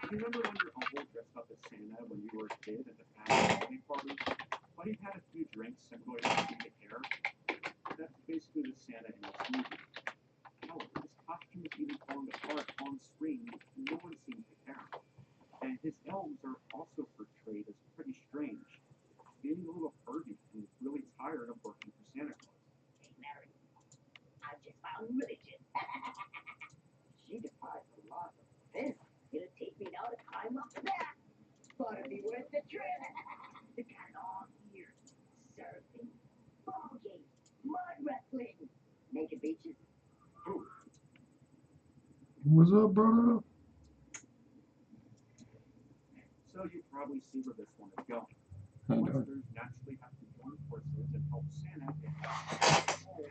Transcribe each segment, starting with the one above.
Do you remember when your uncle dressed up as Santa when you were a kid at the family holiday party? But he had a few drinks and really didn't care. That's basically the Santa in this movie. Hell, his costume is even falling apart on screen, and no one seems to care. And his elves are also portrayed as pretty strange, being a little pervy and really tired of working for Santa Claus. Hey, Mary, I just found religion. She defies the laws of physics. It'll take me now to climb up there. But it'll be worth the trip. The cat all here. Surfing, ball games, mud wrestling, naked beaches. Ooh, What's up, brother? so you probably see where this one is going. How you doing? Monsters naturally have to join forces and help Santa get back to control.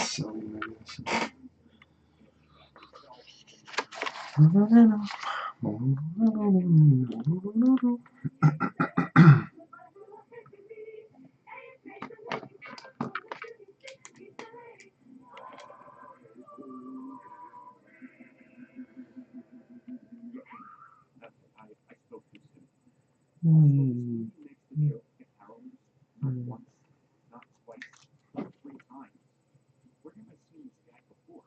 So nice. I spoke too soon. Also, this movie makes the joke get carolers not once, not twice, but 3 times. Where have I seen this guy before?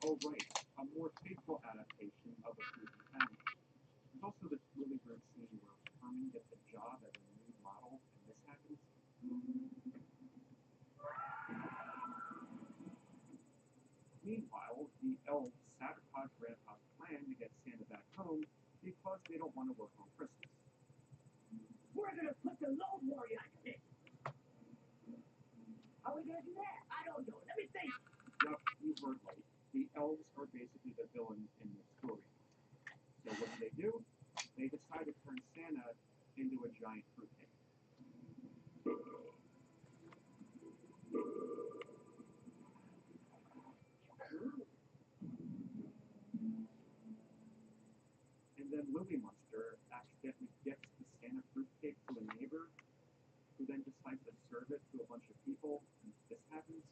Oh, right, a more faithful adaptation of a Susan family. There's also this really great scene where Herman gets a job as a nude model, and this happens. Meanwhile, the elves sabotage Grandpa's plan to get Santa back home because they don't want to work on Christmas. We're gonna put the Lone Warrior on this. How are we gonna do that? I don't know. Let me think. Yup, you heard right. The elves are basically the villains in this story. So what do? They decide to turn Santa into a giant fruitcake. And then Movie Monster accidentally gifts the Santa fruitcake to a neighbor, who then decides to serve it to a bunch of people, and this happens.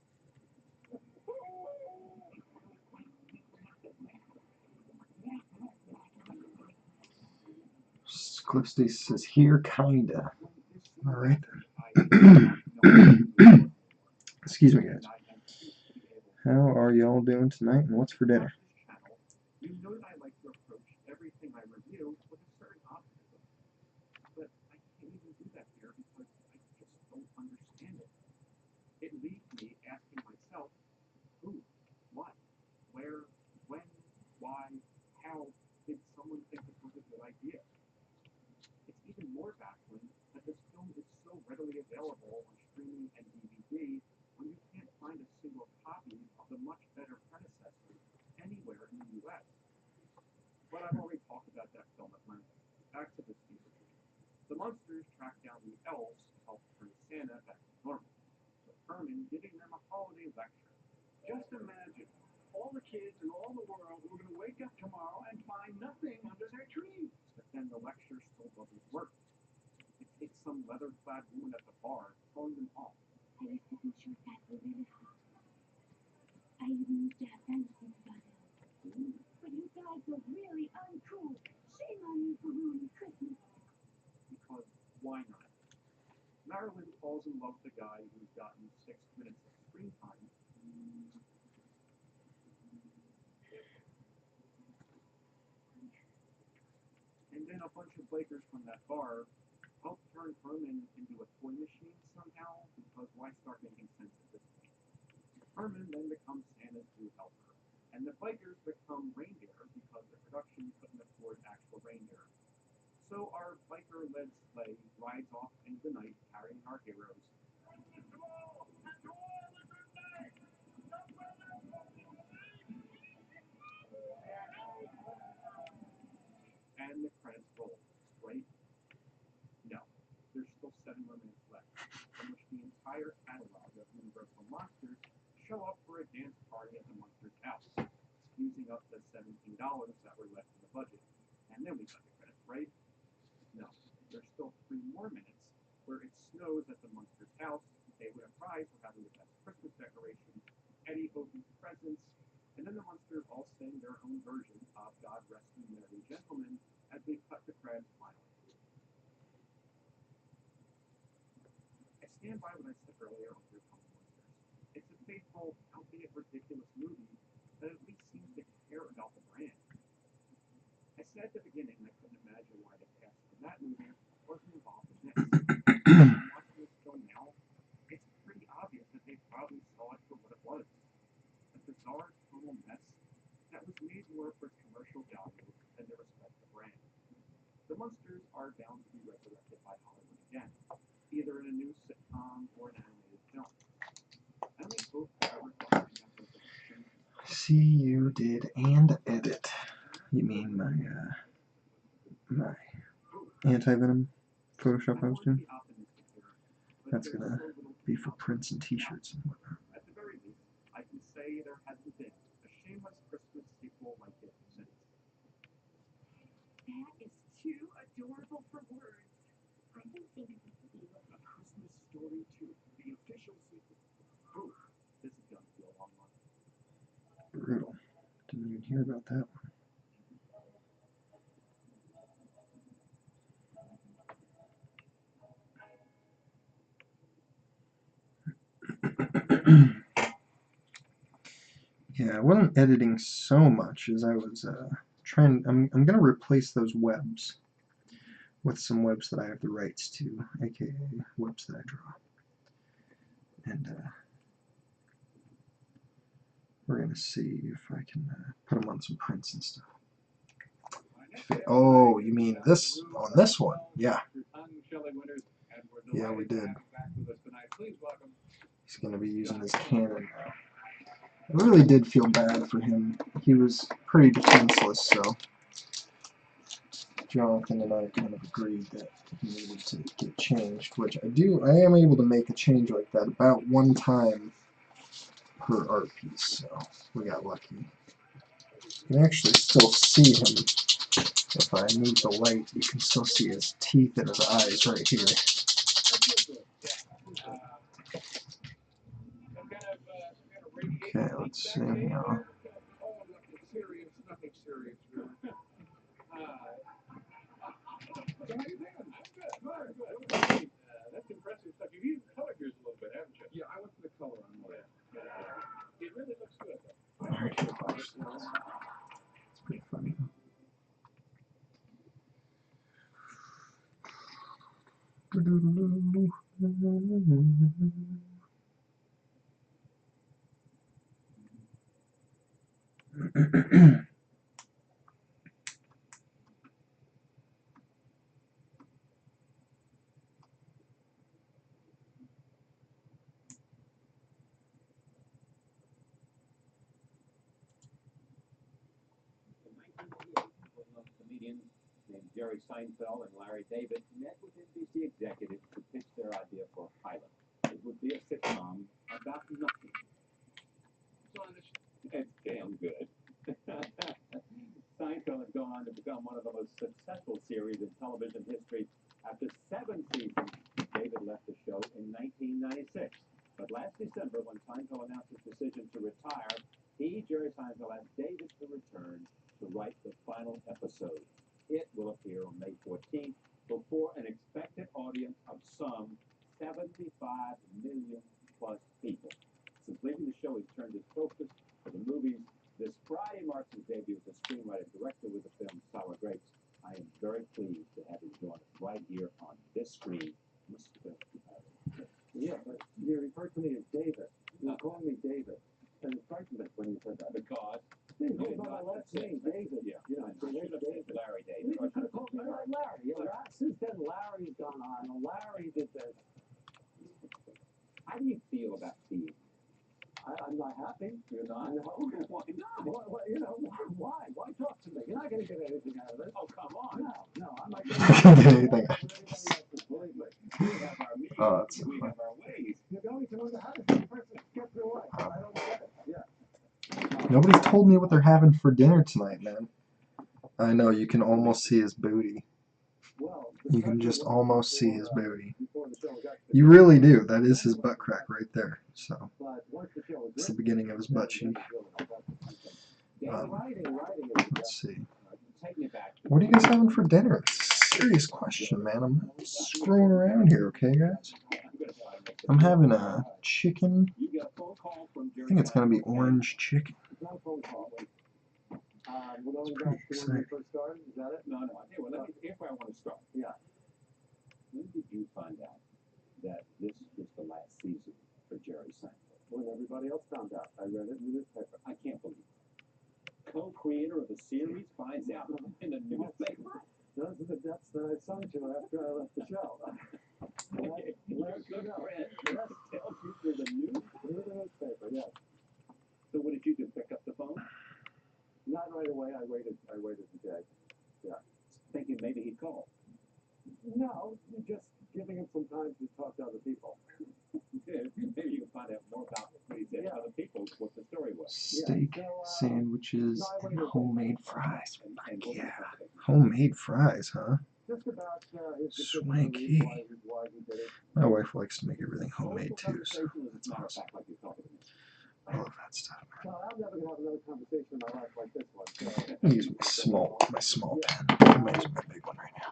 Cliff Stacy says here, kinda. All right. Excuse me, guys. How are y'all doing tonight, and what's for dinner? You know that I like to approach everything I review with a certain optimism, but I can't even do that here because I just don't understand it. It leaves me asking myself, who, what, where, when, why, how did someone think this was a good idea? It's even more baffling that this film is so readily available on streaming and DVD when you can't find a single copy of the much better predecessor anywhere in the US. But I've already talked about that film at length. Back to this fever dream. The monsters track down the elves to help turn Santa back to normal, with Herman giving them a holiday lecture. Just imagine, all the kids in all the world were going to wake up tomorrow and find nothing under their tree. But then the lecture still doesn't work. It takes some leather-clad woman at the bar throwing them off. I was making sure that were really hot. I even used to have fantasies about it. But you guys are really uncool. Shame on you for ruining Christmas. Because why not? Marilyn falls in love with the guy who's gotten 6 minutes of screen time. And then a bunch of bikers from that bar help turn Herman into a toy machine somehow, because why start making sense at this point? Herman then becomes Santa's new helper, and the bikers become reindeer because the production couldn't afford actual reindeer. So our biker-led sleigh rides off into the night carrying our heroes. And the credits roll, right? No, there's still 7 more minutes left, in which the entire catalog of Universal Monsters show up for a dance party at the monster's house, using up the $17 that were left in the budget. And then we got the credits, right? No, there's still 3 more minutes where it snows at the monster's house. They win a prize for having the best Christmas decorations. Eddie opens the sing their own version of God Rest You Merry Gentlemen as we cut the credits finally. I stand by what I said earlier on Here Come the Monsters. It's a faithful, albeit ridiculous movie that at least seems to care about the brand. I said at the beginning I couldn't imagine why the cast from that movie wasn't involved in this. Watching this film now, it's pretty obvious that they probably saw it for what it was. A bizarre, total mess that was made more for its commercial value than their respect the brand. The Munsters are bound to be resurrected by Hollywood again, either in a new sitcom or an animated film. I only hope whoever's behind that resurrection. See, you did and edit. You mean my anti-venom Photoshop I was doing? That's gonna be for prints and t-shirts and whatnot. At the very least, I can say there hasn't been a shameless Christmas sequel like it since. That is too adorable for words. I can think of it being A Christmas Story 2, the official sequel. Ooh, this is gonna be a long one. Brutal. Didn't even hear about that one. Yeah, I wasn't editing so much as I was trying. I'm gonna replace those webs with some webs that I have the rights to, aka webs that I draw, and we're gonna see if I can put them on some prints and stuff. Oh, you mean this on this one? Yeah. Yeah, we did. He's gonna be using his cannon now. I really did feel bad for him. He was pretty defenseless, so Jonathan and I kind of agreed that he needed to get changed, which I am able to make a change like that about one time per art piece, so we got lucky. You can actually still see him. If I move the light, you can still see his teeth and his eyes right here. Okay, let's see now. That's impressive stuff. You've even colored yours a little bit, haven't you? Yeah, I went for the color on mine. It really looks good, though. It's pretty funny. Comedians named Jerry Seinfeld and Larry David met with NBC executives to pitch their idea for a pilot. It would be a sitcom about nothing. It's damn good. Seinfeld has gone on to become one of the most successful series in television history. After 7 seasons, David left the show in 1996. But last December, when Seinfeld announced his decision to retire, Jerry Seinfeld, asked David to return to write the final episode. It will appear on May 14th before an expected audience of some 75 million plus people. Since leaving the show, he's turned his focus to the movies. This Friday marks his debut as a screenwriter-director with the film Sour Grapes. I am very pleased to have him join us right here on this screen. Yeah, but you referred to me as David. You called me David. And it frightened me when you said that. Because? You know my last name, David. Yeah. You know, Larry David. You could have called me Larry. You know, since then, Larry's gone on. Larry did this. How do you feel about Steve? I'm not happy. You're not? No. Why not? Well, you know, why? Why talk to me? You're not going to get anything out of it. Oh, come on. No, I'm not Get anything out of this. Believe me, we have our needs. Oh, that's so We funny. have our ways. You know, how does one person get through life? I don't get it. Yeah. Nobody's told me what they're having for dinner tonight, man. I know, you can almost see his booty. You can just almost see his booty. You really do. That is his butt crack right there. So, it's the beginning of his butt cheek. Let's see. What are you guys having for dinner? It's a serious question, man. I'm not screwing around here, okay, guys? I'm having a chicken. I think it's gonna be orange chicken. It's pretty exciting. No, okay, well, here's where I want to start. Yeah. When did you find out that this was the last season for Jerry Seinfeld? When everybody else found out. I read it in the newspaper. I can't believe it. Co-creator of the series finds out in the newspaper? That's the assumption after I left the show. Okay, your good friend tells you through the newspaper, yes. So what did you do, pick up the phone? Not right away. I waited a day. Yeah. Thinking maybe he'd call. No, just giving him some time to talk to other people. Maybe you can find out more about what he said to other people, what the story was. Steak, sandwiches, and homemade fries. Fuck yeah. Homemade fries, huh? Swanky. My wife likes to make everything homemade too, so that's awesome. I love that stuff, man. I use my small pen. I'm using my big one right now.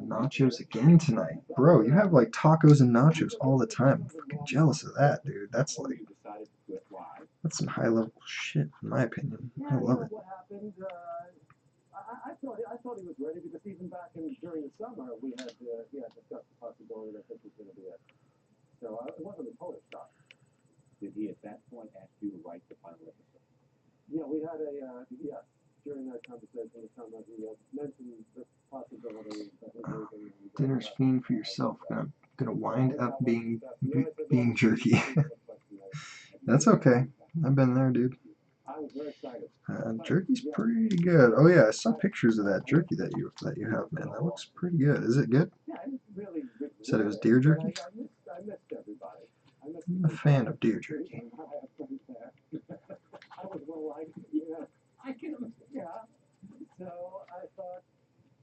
Nachos again tonight. Bro, you have like tacos and nachos all the time. I'm fucking jealous of that, dude. That's some high level shit, in my opinion. I love it. I thought he was ready because even back during the summer he had discussed the possibility that this was going to be it. So it wasn't a total shock. Did he at that point ask you to write the final episode? Yeah, we had during that conversation with summer he mentioned the possibility that Dinner's fiend for yourself. Gonna wind up being jerky. That's okay. I've been there, dude. Jerky's pretty good. Oh yeah, I saw pictures of that jerky that you have, man. That looks pretty good. Is it good? Said it was deer jerky? I'm a fan of deer jerky. So I thought,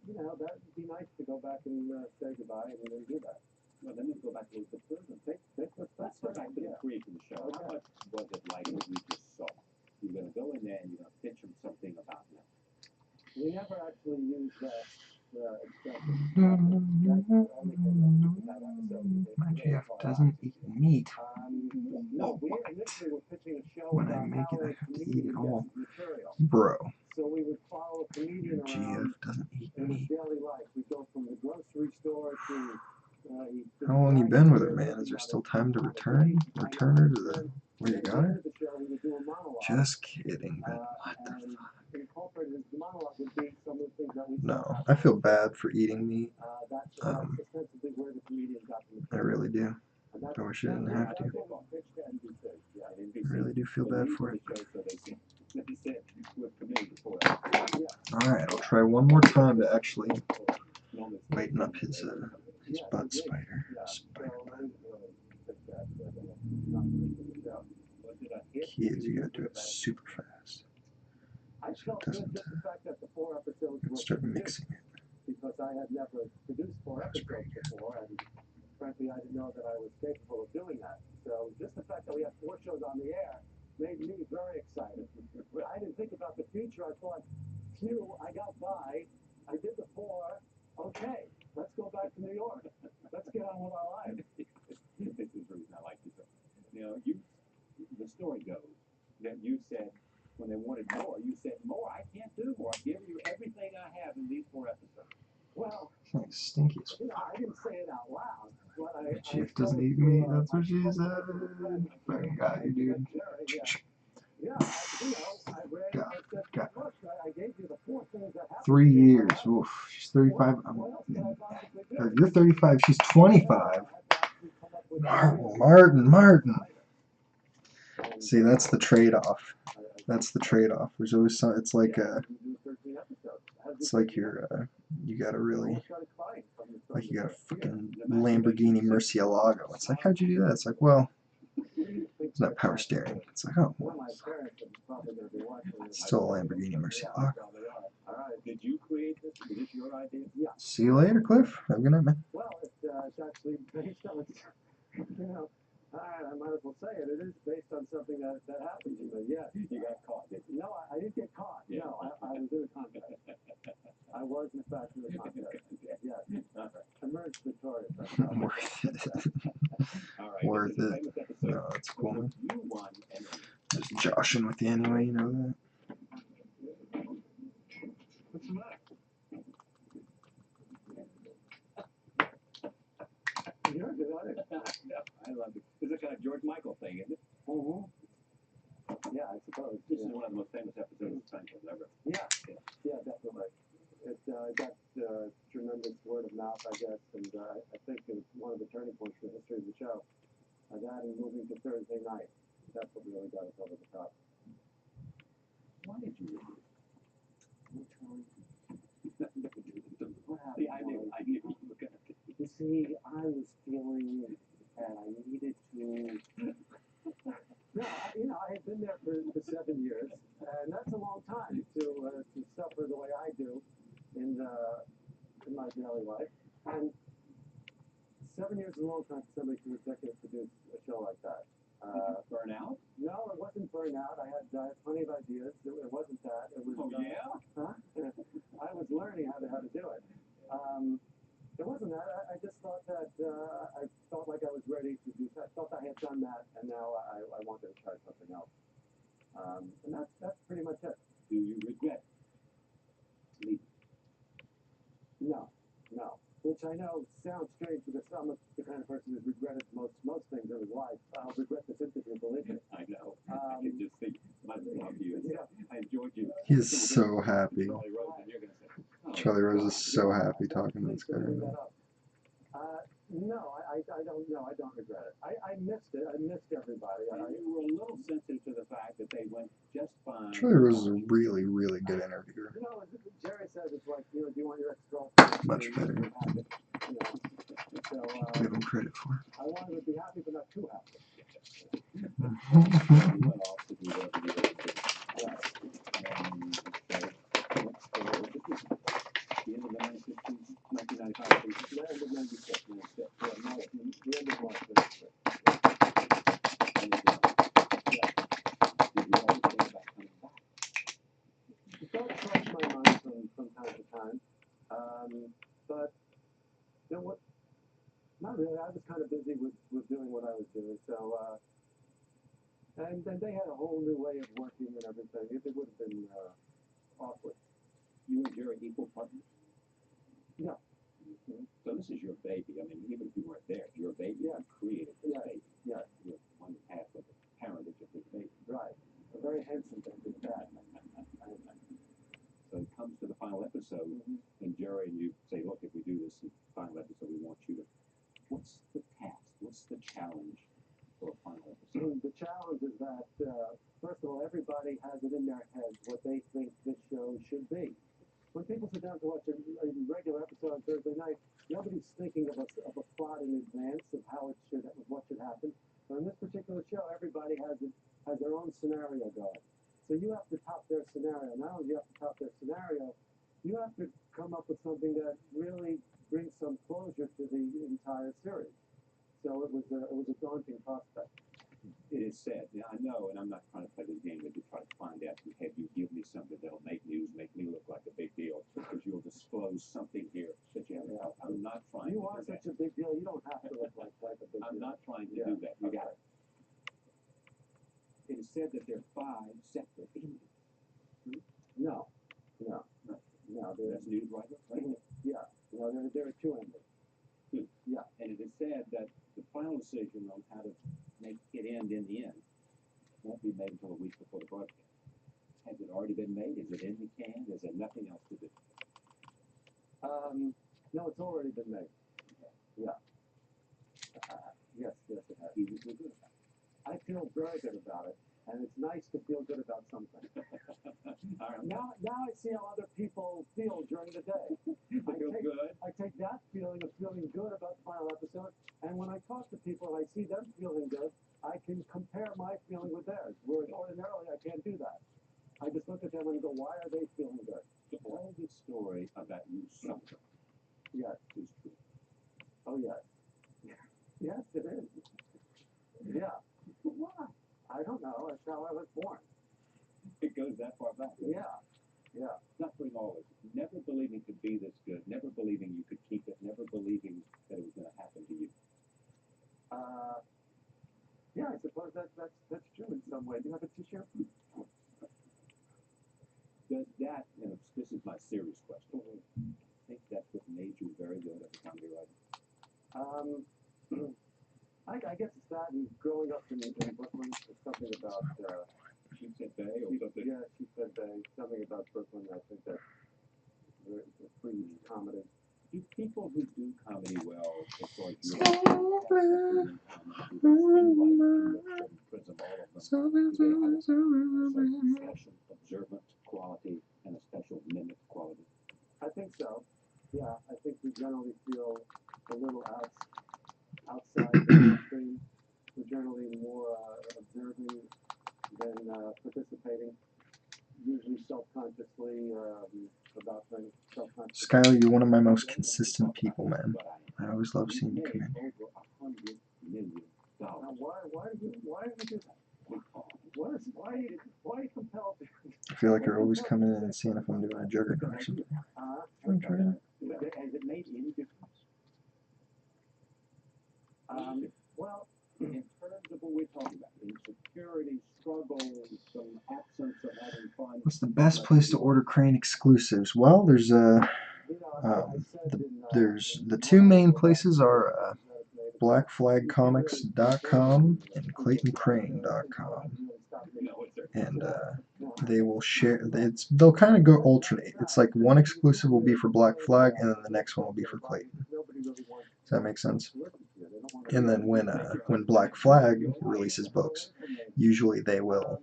that would be nice to go back and say goodbye and then do that. Well, then we go back to the prison. Let's go back to the creation of the show. How much was it like what we just saw? You're going to go in there and you're going to pitch them something about that. We never actually used that expression. My GF doesn't eat meat. What? When I make it, I have to eat it all. Bro. Your GF doesn't eat meat. How long you been with her, man? Is there still time to return her to the where you got her? Just kidding, man. What the fuck? No, I feel bad for eating meat. I really do. I wish I didn't have to. I really do feel bad for it. Alright, I'll try one more time to actually lighten up his butt spider. Kids, you gotta do it super fast. So it doesn't start mixing it. Because I had never produced 4 episodes before, and frankly, I didn't know that I was capable of doing that. So just the fact that we have 4 shows on the air made me very excited. I didn't think about the future. I thought, phew, I got by. I did the 4. Okay, let's go back to New York. Let's get on with our lives. This is the reason I like you. The story goes that you said, when they wanted more, you said, more, I can't do more. I'm giving you everything I have in these 4 episodes. Well, stinky as fuck. I didn't say it out loud, but My chief doesn't eat meat, that's what she said. Fucking got you, dude. Got 3 years. Oof, she's 35. You're 35, she's 25. Martin. See, that's the trade-off. There's always some, it's like you gotta really, like you got a fucking Lamborghini Murcielago. It's like, how'd you do that? It's like, well, it's not power steering. It's like, oh, well, it's still a Lamborghini Murcielago. Did you create this? Was this your idea? Yeah. See you later, Cliff. Have a good night, man. Well, it's actually based on, Alright, I might as well say it. It is based on something that happened to me. Yeah. You got caught, didn't No, I didn't get caught. Yeah. No, I was in a contest. I was in fact in a contest. Yes. Emerged victorious. Worth it. All right. Worth this is a it. famous episode No, that's cool, man. You won and Just joshing with you anyway, you know that? what's the matter? You're good at it. I love it. This is a kind of George Michael thing, isn't it? Mm-hmm. Yeah, I suppose. This Yeah. is one of the most famous episodes of Seinfeld ever. Yeah, definitely. It got tremendous word of mouth, I guess, and I think it was one of the turning points in the history of the show. That and moving to Thursday night. That's what really got us over the top. Why did you do this? Which one? The idea was look at it. You see, I was feeling that I needed to. No, I had been there for 7 years, and that's a long time to suffer the way I do in my daily life. And 7 years is a long time for somebody to executive produce a show like that. Burn out? No, it wasn't burnout. I had plenty of ideas. It wasn't that. It was. Oh, yeah? Huh? I was learning how to do it. It wasn't that. I just thought that I felt like I was ready to do. I felt I had done that, and now I wanted to try something else. And that's pretty much it. Do you regret leaving? No. Which I know sounds strange because I'm the kind of person who's regretted most things in his life. I'll regret this interview, believe me. I know. I can just think myself you. Yeah. I enjoyed you. He's so happy. Charlie Rose, and you're gonna say, oh, Charlie Rose is God. so happy talking to this guy. Bring that up. No, I don't know. I don't regret it. I missed it. I missed everybody. And you were a little sensitive to the fact that they went just fine. Charlie Rose is a really, really good interviewer. Jerry says it's like, do you want your ex-girlfriend? Much to better. be happy? So, Give him credit for I wanted to be happy, but not too happy. You went off to do whatever you were doing. Yes. And so, what's the end of the 1950s, 1995? The end of 96. 96. Yeah, March, the end of March 96. And did you ever think about coming back? It does cross my mind from time to time. But, what? Not really. I was kind of busy with doing what I was doing. So, and then they had a whole new way of working and everything. It would have been awkward. You and Jerry equal partners? Yeah. So this is your baby. I mean, even if you weren't there, your baby. Yeah. You created this Yeah. baby. Yeah. You're one half of the parentage of this baby. Right. A very handsome baby. That. So it comes to the final episode, and Jerry and you say, look, if we do this final episode, we want you to. What's the task? What's the challenge for a final episode? The challenge is that, first of all, everybody has it in their head what they think this show should be. When people sit down to watch a regular episode on Thursday night, nobody's thinking of a plot in advance of what should happen. But in this particular show, everybody has their own scenario going. So you have to top their scenario. Not only do you have to top their scenario, you have to come up with something that really brings some closure to the entire series. So it was a daunting prospect. It is said, yeah, I know, and I'm not trying to play this game, but you try to find out, have you give me something that'll make news, make me look like a big deal, because you'll disclose something here that you haven't. I'm not trying You to are do that. such a big deal. You don't have to look like a big deal. I'm not trying to Yeah. do that. You got it. It is said that there are 5 separate endings. No. That's news right? Yeah. No, there are 2 endings. And it is said that the final decision on how to make it end in the end won't be made until a week before the broadcast. Has it already been made? Is it in the can? Is there nothing else to do? No, it's already been made. Yeah. Yes, it has. You feel good about I feel very good about it, and it's nice to feel good about something. it. All right. Now I see how other people feel during the day. You feel good? I take that feeling of feeling good about the final episode, and when I talk to people and I see them feeling good, I can compare my feeling with theirs, whereas ordinarily I can't do that. I just look at them and go, why are they feeling good? So all this story about you suffering Yes. is true. Oh, yes. Yes, it is. Yeah. Why? I don't know. That's how I was born. It goes that far back. Yeah. Yeah. Suffering always. Never believing to be this good. Never believing you could keep it. Never believing that it was going to happen to you. Yeah, I suppose that's true in some way. Do you have a t-shirt? Does that, this is my serious question. I think that's what made you very good at the comedy writing. I guess it's that and growing up in Brooklyn, it's something about, She said Bay or something? yeah, she said something about Brooklyn. I think that it's pretty comedy. Do people who do comedy well, as far as you special observant quality and a special mimic quality? I think so. Yeah, I think we generally feel a little outside the mainstream. We're generally more observing than participating. Usually self-consciously about things. Self-consciously. Skylar, you're one of my most consistent people, man. I always love seeing you come in. Now, why do you do that? Why are you compelled to? I feel like you're always coming in and seeing if I'm doing a juggernaut or something. I'm trying. Has it made any difference? Well, in terms of what we're talking about, insecurity, struggle, some absence of having fun. What's the best place to order Crane exclusives? Well, there's there's the two main places are blackflagcomics.com and claytoncrane.com, and they will share. They'll kind of go alternate. It's like one exclusive will be for Black Flag, and then the next one will be for Clayton. Does that make sense? And then when Black Flag releases books, usually they will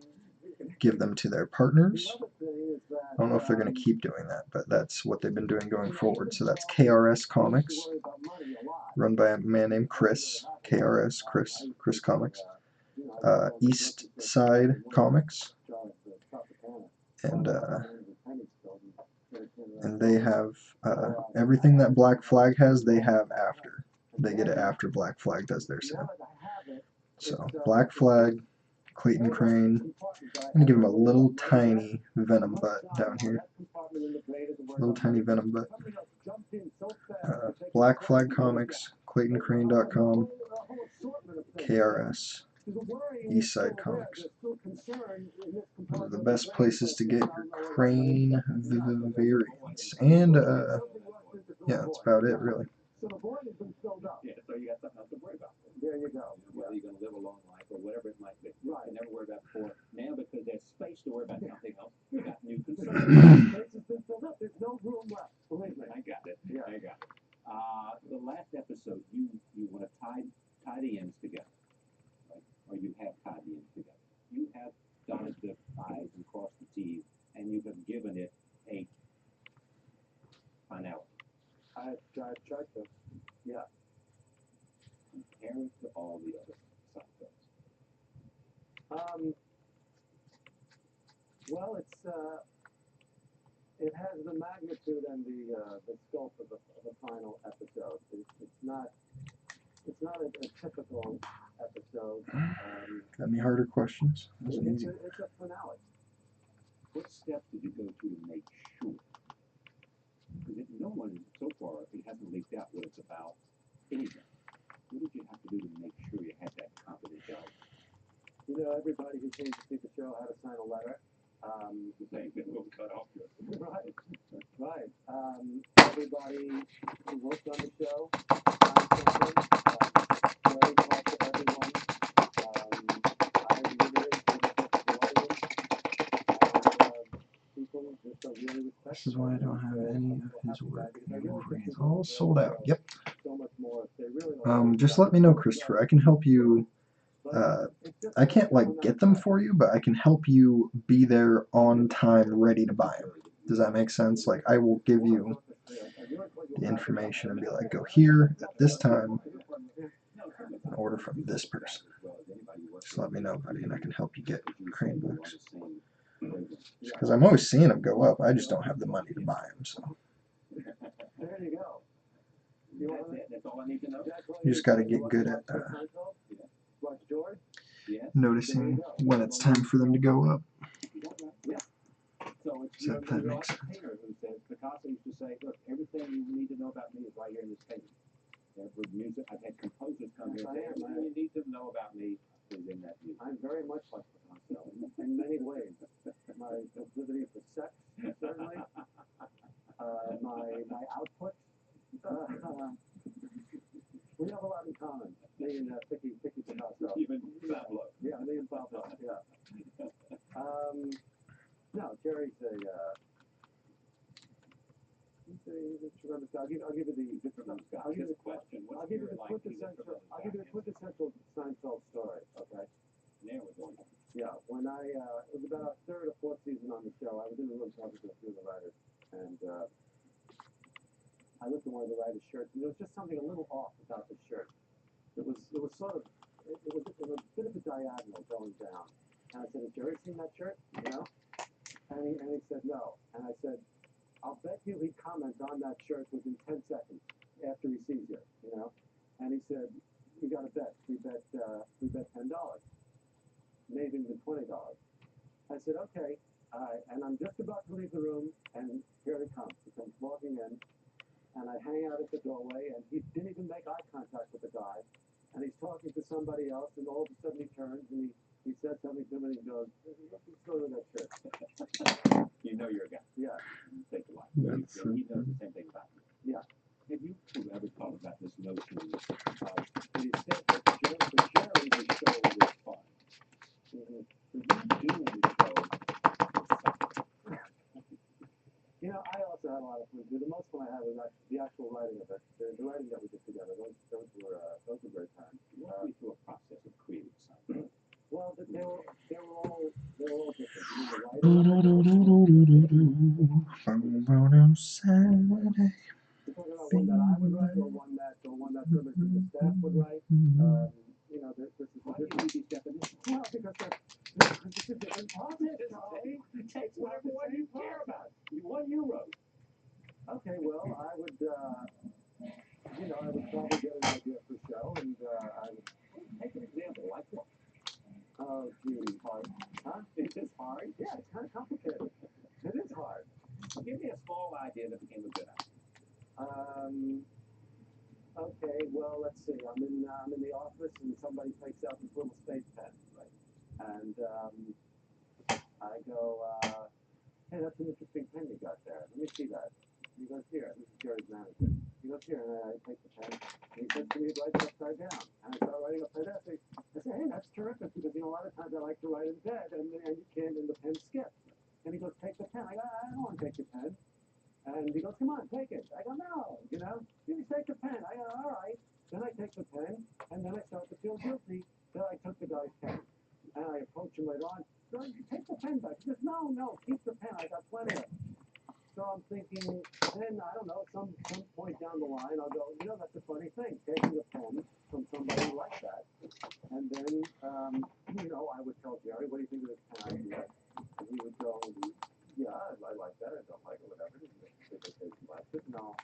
give them to their partners. I don't know if they're going to keep doing that, but that's what they've been doing going forward. So that's KRS Comics, run by a man named Chris, KRS, Chris Comics, East Side Comics, and they have everything that Black Flag has, they have after. They get it after Black Flag does their sale. So Black Flag, Clayton Crane. I'm going to give him a little tiny Venom butt down here. Little tiny Venom butt. Black Flag Comics, ClaytonCrane.com, KRS, Eastside Comics. Those are the best places to get your Crane variants. And, yeah, that's about it, really. So the void has been filled up. Yeah, so you got something else to worry about. There you go. Whether you're going to live a long life or whatever it might be. Right. You never worried about before. Now, because there's space to worry about something else, you got new concerns. The place has been filled up. There's no room left. Believe me. I got it. Yeah. I got it. The last episode, you want to tie the ends together, right? Or you have tied the ends together. You have dotted the I's and crossed the T's, and you have given it a finality. I've tried to. Yeah. Compare it to all the other side. Well, it has the magnitude and the scope of the final episode. It's not a typical episode. Got any harder questions? It's a finale. What steps did you go to make sure? Because no one so far, it hasn't leaked out what it's about. Anything. What did you have to do to make sure you had that confidentiality? You know, everybody who came to see the show had to sign a letter. The thing that will cut off your... Right. Everybody who worked on the show signed something. Jerry talked to everyone. I reiterated to the audience. People just are really respectful. This is why I don't have any of his work. It's all sold out. Yep. So much more. They really just let me know, Christopher. I can help you. I can't like get them for you, but I can help you be there on time, ready to buy them. Does that make sense? Like I will give you the information and be like, go here at this time and order from this person. Just let me know, buddy, and I can help you get Crane books. Because I'm always seeing them go up. I just don't have the money to buy them. So there you go. That's all I need to know. you just got to get good at. Watch George. noticing when it's time for them to go up. Yeah. So it's So that you're makes like a painter who says, Picasso used to say, look, everything you need to know about me is right here in this painting. With music, I've had composers come here and say, everything you need to know about me is in that music. I'm very much like Picasso in many ways. My proclivity for sex, certainly. My output. We have a lot in common. Me and Vicky Picasso. Even Pablo. Yeah, me and Pablo. Yeah. No, Jerry's he's a tremendous guy. I'll give you the Tremendous guy. I'll give you Just a question. I'll What's give you your the like? He's a quintessential. tremendous I'll guy. give you the quintessential Seinfeld story. Okay. There we go. Yeah. When it was about our third or fourth season on the show, I was in the room talking to a few of the writers, and I looked at one of the writers' shirts, and there was just something a little off about the shirt. It was sort of it was a bit of a diagonal going down. And I said, "Has Jerry seen that shirt?" You know? And he said no. And I said, I'll bet you he comments on that shirt within 10 seconds after he sees you, you know? And he said, you got to bet. We bet $10. Maybe even $20. I said, okay. And I'm just about to leave the room, and here he comes. He comes walking in, and I hang out at the doorway, and he didn't even make eye contact with the guy. And he's talking to somebody else, and all of a sudden he turns, and he says something to him, and he goes, let's go to that shirt. You know you're a guy. Yeah. Take a lot. That's He knows the same thing about me. Yeah. Have you ever thought about this notion of it is said that for Jerry, the show was fun. For you doing the show, You know, I also had a lot of fun too. The most fun I had was the actual writing of it. The writing that we did together. Those were great times. walk me through a process of creating something. Well, they were all different. You know, Saturday. you're talking about one that I would write, or one that some of the staff would write. You know, this is Why do you need these definitions? well, because it's a different process, Charlie. It takes whatever one you care about. What you wrote. Okay, well, I would, I would probably get an idea for the show, and I would Take an example, like what? oh, gee, hard. Huh? Is this hard? Yeah, it's kind of complicated. It is hard. Give me a small idea that became a good idea. Okay, well, let's see. I'm in the office, and somebody takes out this little space pen, right? And I go, hey, that's an interesting pen you got there. Let me see that. He goes, here. This is Jerry's manager. He goes, here, and I take the pen. And he says to me, write it upside down. And I start writing upside down. I say, hey, that's terrific, because, you know, a lot of times I like to write in bed, and you can't, and the pen skips. And he goes, take the pen. I go, I don't want to take your pen. And he goes, come on, take it. I go, no, you know, you take the pen. I go, all right. Then I take the pen, and then I start to feel guilty that I took the guy's pen. And I approach him later on, so you take the pen back. He goes, no, keep the pen. I got plenty of it. So I'm thinking, then, I don't know, some point down the line, I'll go, you know, that's a funny thing, taking a pen from somebody like that. And then, you know, I would tell Jerry, what do you think of this pen idea? And he would go, yeah, I like that. I don't like it, whatever. He likes it, and I'll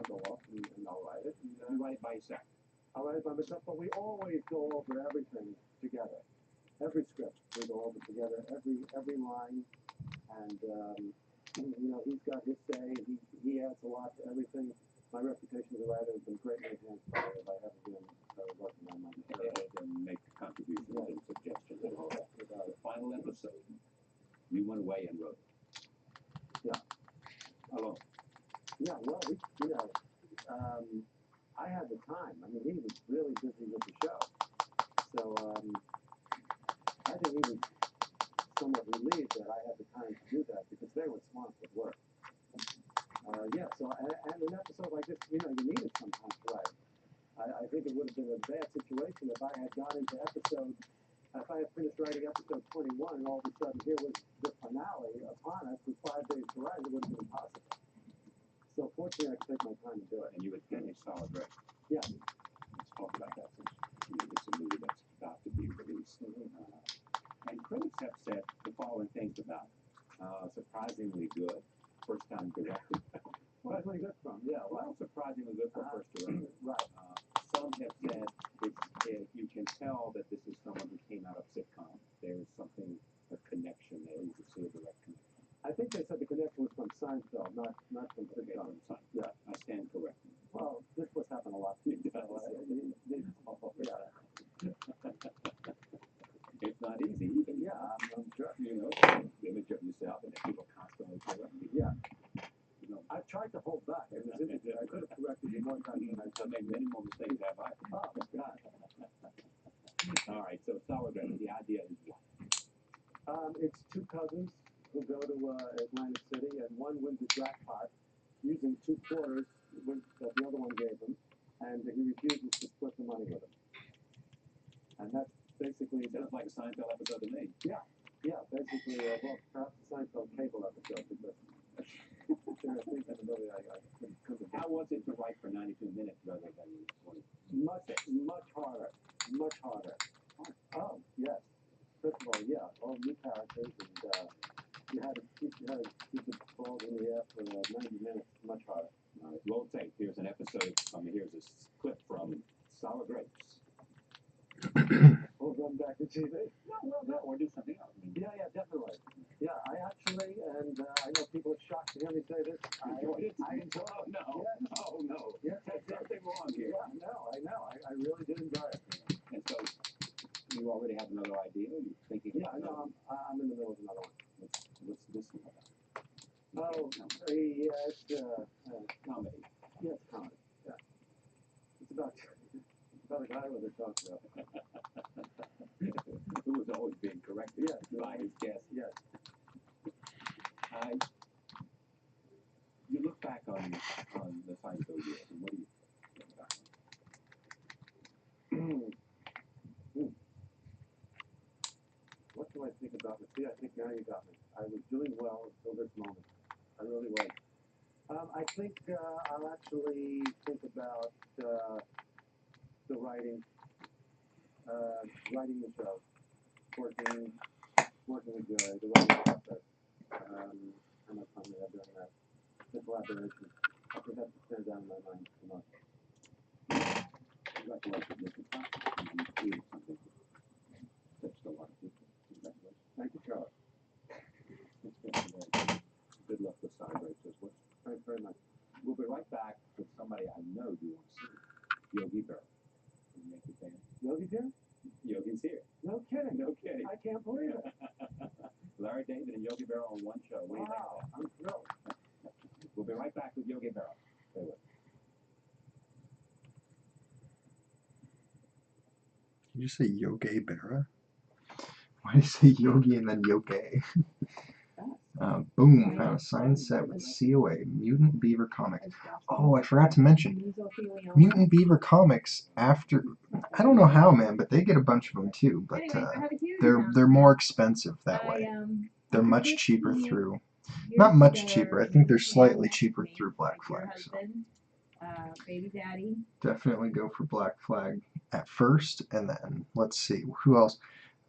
go off and I'll write it. And, You write it by yourself. I'll write it by myself, but we always go over everything together. Every script we go over together, every line, and you know, he's got his say. He adds a lot to everything. My reputation as a writer has been greatly enhanced by having been working on my And make contributions and suggestions and all that. The final episode, you went away and wrote it. Yeah. Alone. Yeah, well, I had the time. I mean, he was really busy with the show. So I think he was somewhat relieved that I had the time to do that, because they were swamped with work. So and an episode like this, you know, you need it sometimes to write. I think it would have been a bad situation if I had got into if I had finished writing episode 21, and all of a sudden here was the finale upon us with 5 days to write. It would have been impossible. So fortunately, I could take my time to do it. And you would get a solid record. Yeah. Let's talk about that since it's a movie that's about to be released. And critics have said the following things about it. Surprisingly good. First time directed. Surprisingly good from, yeah. Well, surprisingly good for first director. Right. Some have said you can tell that this is someone who came out of sitcom not from Okay, sitcoms. I'm sorry. Yeah. I stand corrected. Well, this was happening a lot too. So, yeah. It's not easy either. Yeah, I'm sure. You know, the image of yourself and then people constantly correct you. Yeah. You know, I tried to hold back in this interview. I could have corrected you more times than I I could. made many more mistakes have I. Oh, God. All right, so Sour Grapes, the idea is what? It's two cousins who go to Atlantic City, and one wins a jackpot using 2 quarters that the other one gave him, and he refuses to split the money with him. And that's basically Sounds like a Seinfeld episode to me. yeah, basically, well, perhaps a Seinfeld cable episode, because there are things in the movie I couldn't How was it to write for 92 minutes rather than 20? much harder. Oh, yes. First of all, yeah, all new characters, and you had to keep the balls in the air for 90 minutes. Much harder. All right, roll tape. Here's an episode. Here's a clip from Sour Grapes. We'll run back to TV. No, or do something else. Yeah, definitely. Yeah, I actually, and I know people are shocked to hear me say this. I enjoy it. Oh, no. Yes. Oh, no. Yes, There's something wrong here. Yeah, I know. I really did enjoy it. And so, you already have another idea? You're thinking? Yeah, I know. I'm in the middle of another one. What's this one about? Oh, yeah, it's Comedy. yes, comedy. Yeah, it's about a guy with a dog. Who was always being corrected by his guests. Yes. You look back on the Seinfeld years, and what do you think about them? What do I think about it? See, I think now you got me. I was doing well until this moment. I really was. I think I'll actually think about the writing the show, working with Jerry, the writing process. How much fun we had doing that. The collaboration. I think that's what stands out in my mind the most. Congratulations, Mr. Fox. You created something that touched a lot of people. Congratulations. Thank you, Charlie. Good luck with Sour Grapes as well. Thanks very much. We'll be right back with somebody I know you want to see, Yogi Berra. Can you make it fan? Yogi's here? Yogi's here. No kidding. No kidding. I can't believe it. Larry David and Yogi Berra on one show. What do you think of Wow, that? I'm thrilled. We'll be right back with Yogi Berra. Stay with us. Did you say Yogi Berra? Why do you say Yogi and then Yogi? Boom, found a signed set with COA, Mutant Beaver Comics. Oh, I forgot to mention, Mutant Beaver Comics, after, I don't know how, man, but they get a bunch of them too, but they're more expensive that way. They're much cheaper through, not much cheaper, I think they're slightly cheaper through Black Flag. So. Baby daddy. Definitely go for Black Flag at first, and then, let's see, who else?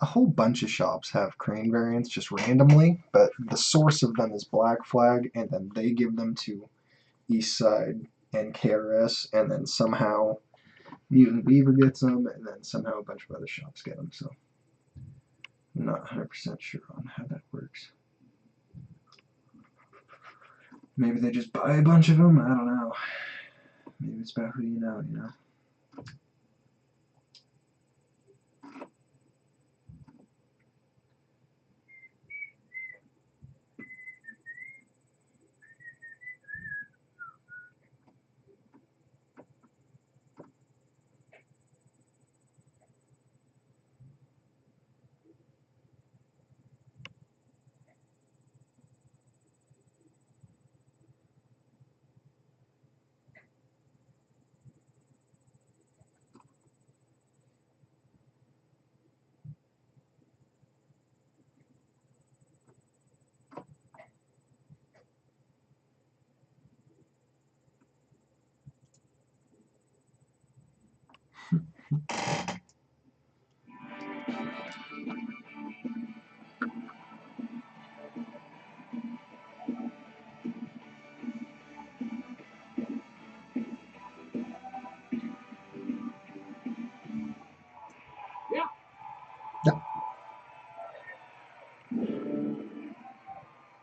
A whole bunch of shops have Crane variants just randomly, but the source of them is Black Flag, and then they give them to Eastside and KRS, and then somehow Mutant Beaver gets them, and then somehow a bunch of other shops get them, so I'm not 100% sure on how that works. Maybe they just buy a bunch of them, I don't know. Maybe it's about who you know, you know?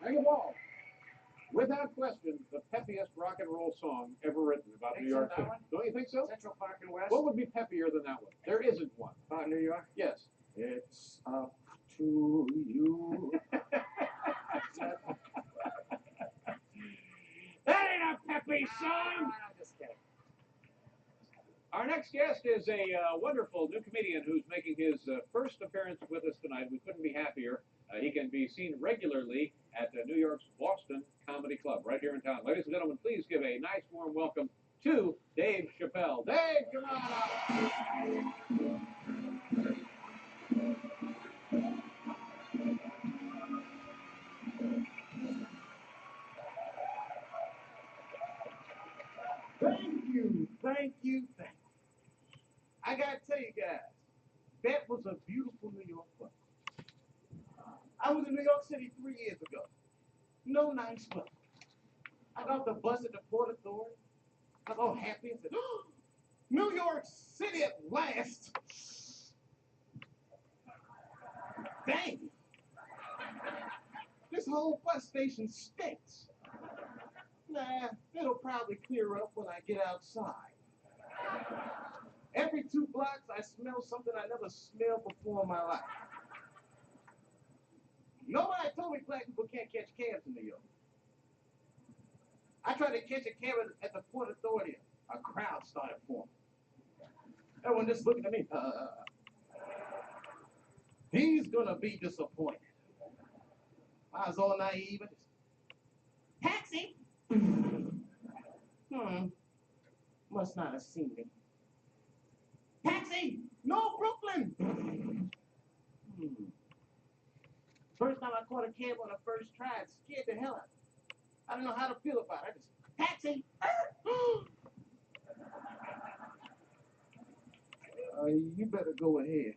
Hang a ball. With that question, the peppiest rock and roll song ever written about Think New so, York that City. one? Don't you think so? Central Park and West. What would be peppier than that one? There isn't one. About New York? Yes. It's up to you. That ain't a peppy song! I'm just kidding. Our next guest is a wonderful new comedian who's making his first appearance with us tonight. We couldn't be happier. He can be seen regularly at New York's Boston Comedy Club, right here in town. Ladies and gentlemen, please give a nice warm welcome to Dave Chappelle. Dave, come on up. Thank you. I gotta tell you guys, that was a beautiful New York place. I was in New York City 3 years ago. No nice weather. I got the bus at the Port Authority. I was all happy and said, oh, New York City at last. Dang. This whole bus station stinks. Nah, it'll probably clear up when I get outside. Every 2 blocks, I smell something I never smelled before in my life. Nobody told me black people can't catch cabs in New York. I tried to catch a cab at the Port Authority. A crowd started forming. Everyone just looking at me. He's gonna be disappointed. I was all naive. Taxi! Must not have seen me. Taxi! No, Brooklyn! First time I caught a cab on the first try, it scared the hell out of me. I didn't know how to feel about it. I just, taxi! You better go ahead.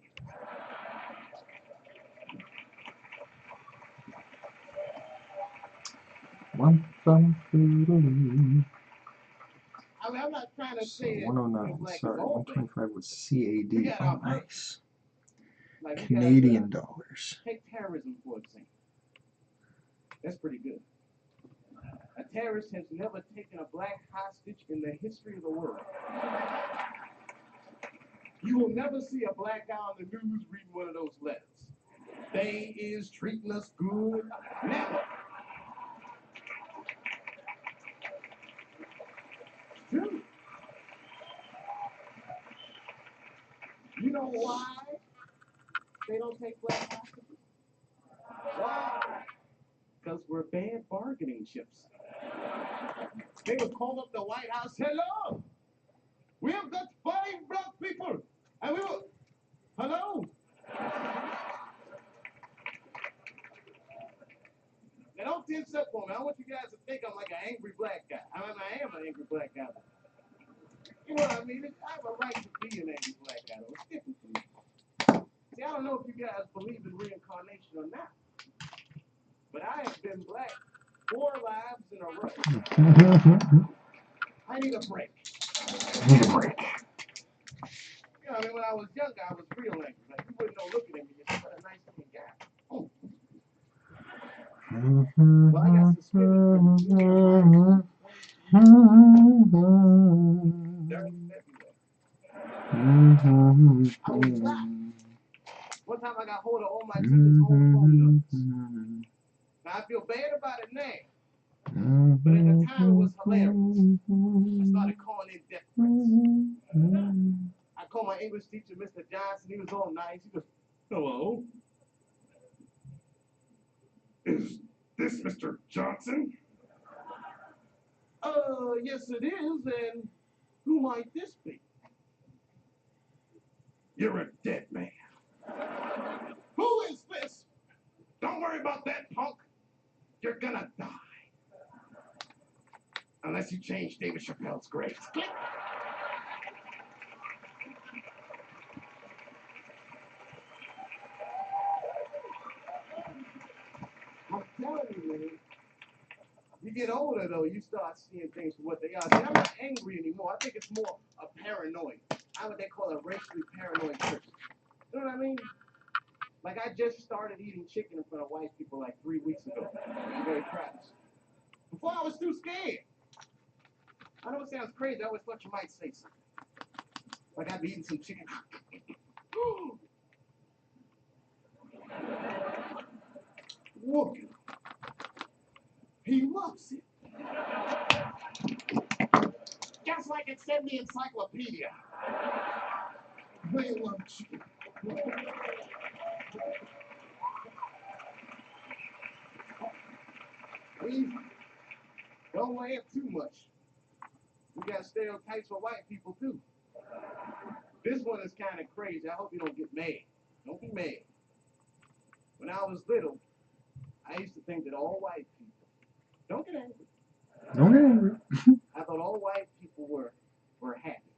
I mean, I'm not trying to So say 109, black sorry, is all bad. 125 was CAD. We got Oh, our nice. Like, we Canadian gotta, dollars. take terrorism for example. That's pretty good. A terrorist has never taken a black hostage in the history of the world. You will never see a black guy on the news reading one of those letters. They is treating us good. Never. Dude. You know why they don't take black hostages? Why? Because we're bad bargaining chips. They would call up the White House, hello, we have got 5 black people, and we will, hello? Now don't tense up for me. I want you guys to think I'm like an angry black guy. I mean, I am an angry black guy. You know what I mean? I have a right to be an angry black guy, though. It's different from me. See, I don't know if you guys believe in reincarnation or not, but I have been black 4 lives in a row. I need a break. Need a break. You know, I mean, when I was younger, I was real angry. Like, you wouldn't know looking at me. You said, what a nice looking guy. Oh. Well, I got suspended from during February. I was black. One time I got hold of all my teachers' home phone numbers. Now, I feel bad about it now. But at the time, it was hilarious. I started calling in death threats. I called my English teacher, Mr. Johnson. He was all nice. He goes, hello? Is this Mr. Johnson? Yes it is, and who might this be? You're a dead man. Who is this? Don't worry about that, punk. You're gonna die. Unless you change David Chappelle's grades. Click. I'm telling you, man. You get older, though, you start seeing things for what they are. See, I'm not angry anymore. I think it's more a paranoid. I'm what they call a racially paranoid person. You know what I mean? Like, I just started eating chicken in front of white people like 3 weeks ago. I'm very proud. Before I was too scared. I know it sounds crazy. I always thought you might say something. Like I'd be eating some chicken. Look, he loves it. Just like it said in the encyclopedia. They love chicken. Please, don't laugh too much. We got stereotypes for white people too. This one is kind of crazy. I hope you don't get mad. Don't be mad. When I was little, I used to think that all white people, don't get angry. Don't get angry. I thought all white people were happy.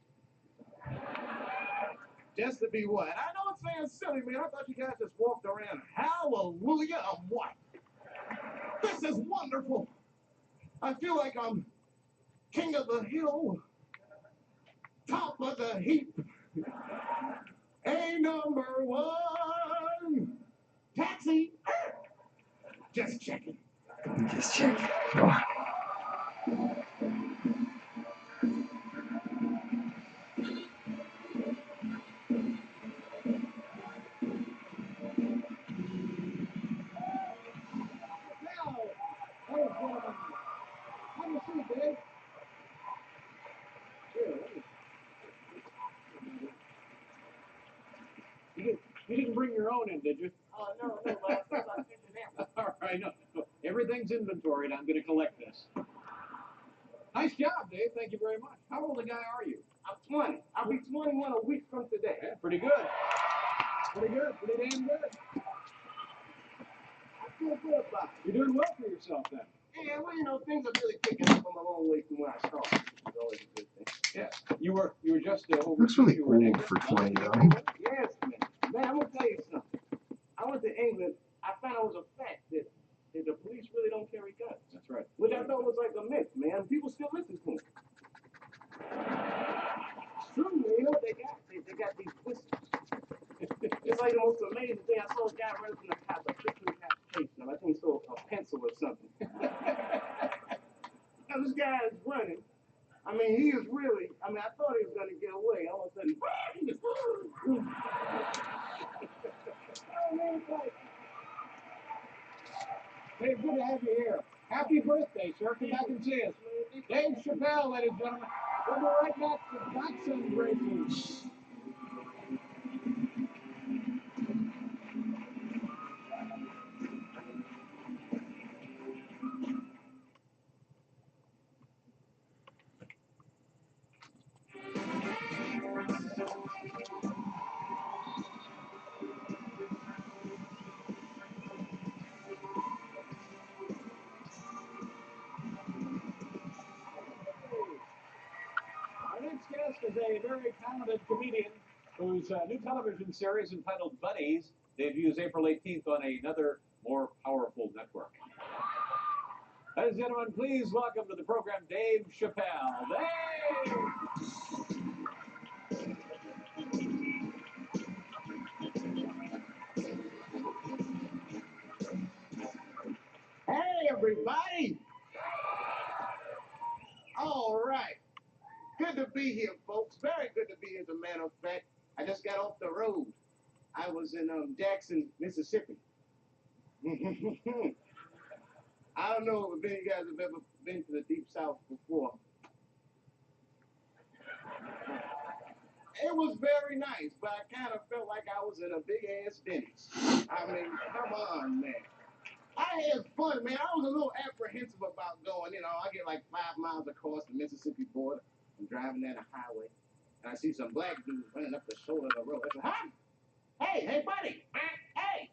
Just to be what? And I know it sounds silly, man. I thought you guys just walked around, hallelujah, I'm white. This is wonderful. I feel like I'm king of the hill, top of the heap. A number one. Taxi. Just checking. Just check. Oh. You didn't bring your own in, did you? Oh, no, but I thought I figured that. All right, no. Everything's inventoried. I'm going to collect this. Nice job, Dave. Thank you very much. How old a guy are you? I'm 20. I'll be 21 a week from today. Yeah, pretty good. Pretty good. Pretty damn good. I feel good about it. You're doing well for yourself then. Yeah, well, you know, things are really picking up on my own way from where I started, which is always a good thing. Yeah. You were just over. Looks really you were in old England. for 20 though. Yes, man. Man, I'm going to tell you something. I went to England. I found out it was a fact that the police really don't carry guns. That's right. Which I thought was like a myth, man. People still listen to it. It's true, man. You know what they got? They got these whistles. It's like the most amazing thing. I saw a guy running from the cops, like 15 cops chasing him. I think he stole a pencil or something. Now, this guy is running. I mean, he is really, I mean, I thought he was going to get away. All of a sudden, he just, oh, man, it's like, Dave, good to have you here. Happy birthday, sir. Come back and see us. Dave Chappelle, ladies and gentlemen. We'll be right back to Black Celebrations. Our next guest is a very talented comedian whose new television series entitled Buddies debuts April 18th on another more powerful network. Ladies and gentlemen, please welcome to the program Dave Chappelle. Dave! hey, everybody. All right. Good to be here, folks. Very good to be here, as a matter of fact. I just got off the road. I was in Jackson, Mississippi. I don't know if any of you guys have ever been to the Deep South before. It was very nice, but I kind of felt like I was in a big-ass Denny's. I mean, come on, man. I had fun, man. I was a little apprehensive about going. You know, I get like 5 miles across the Mississippi border. I'm driving down the highway, and I see some black dudes running up the shoulder of the road. I said, "Hi! Hey, buddy! Hey!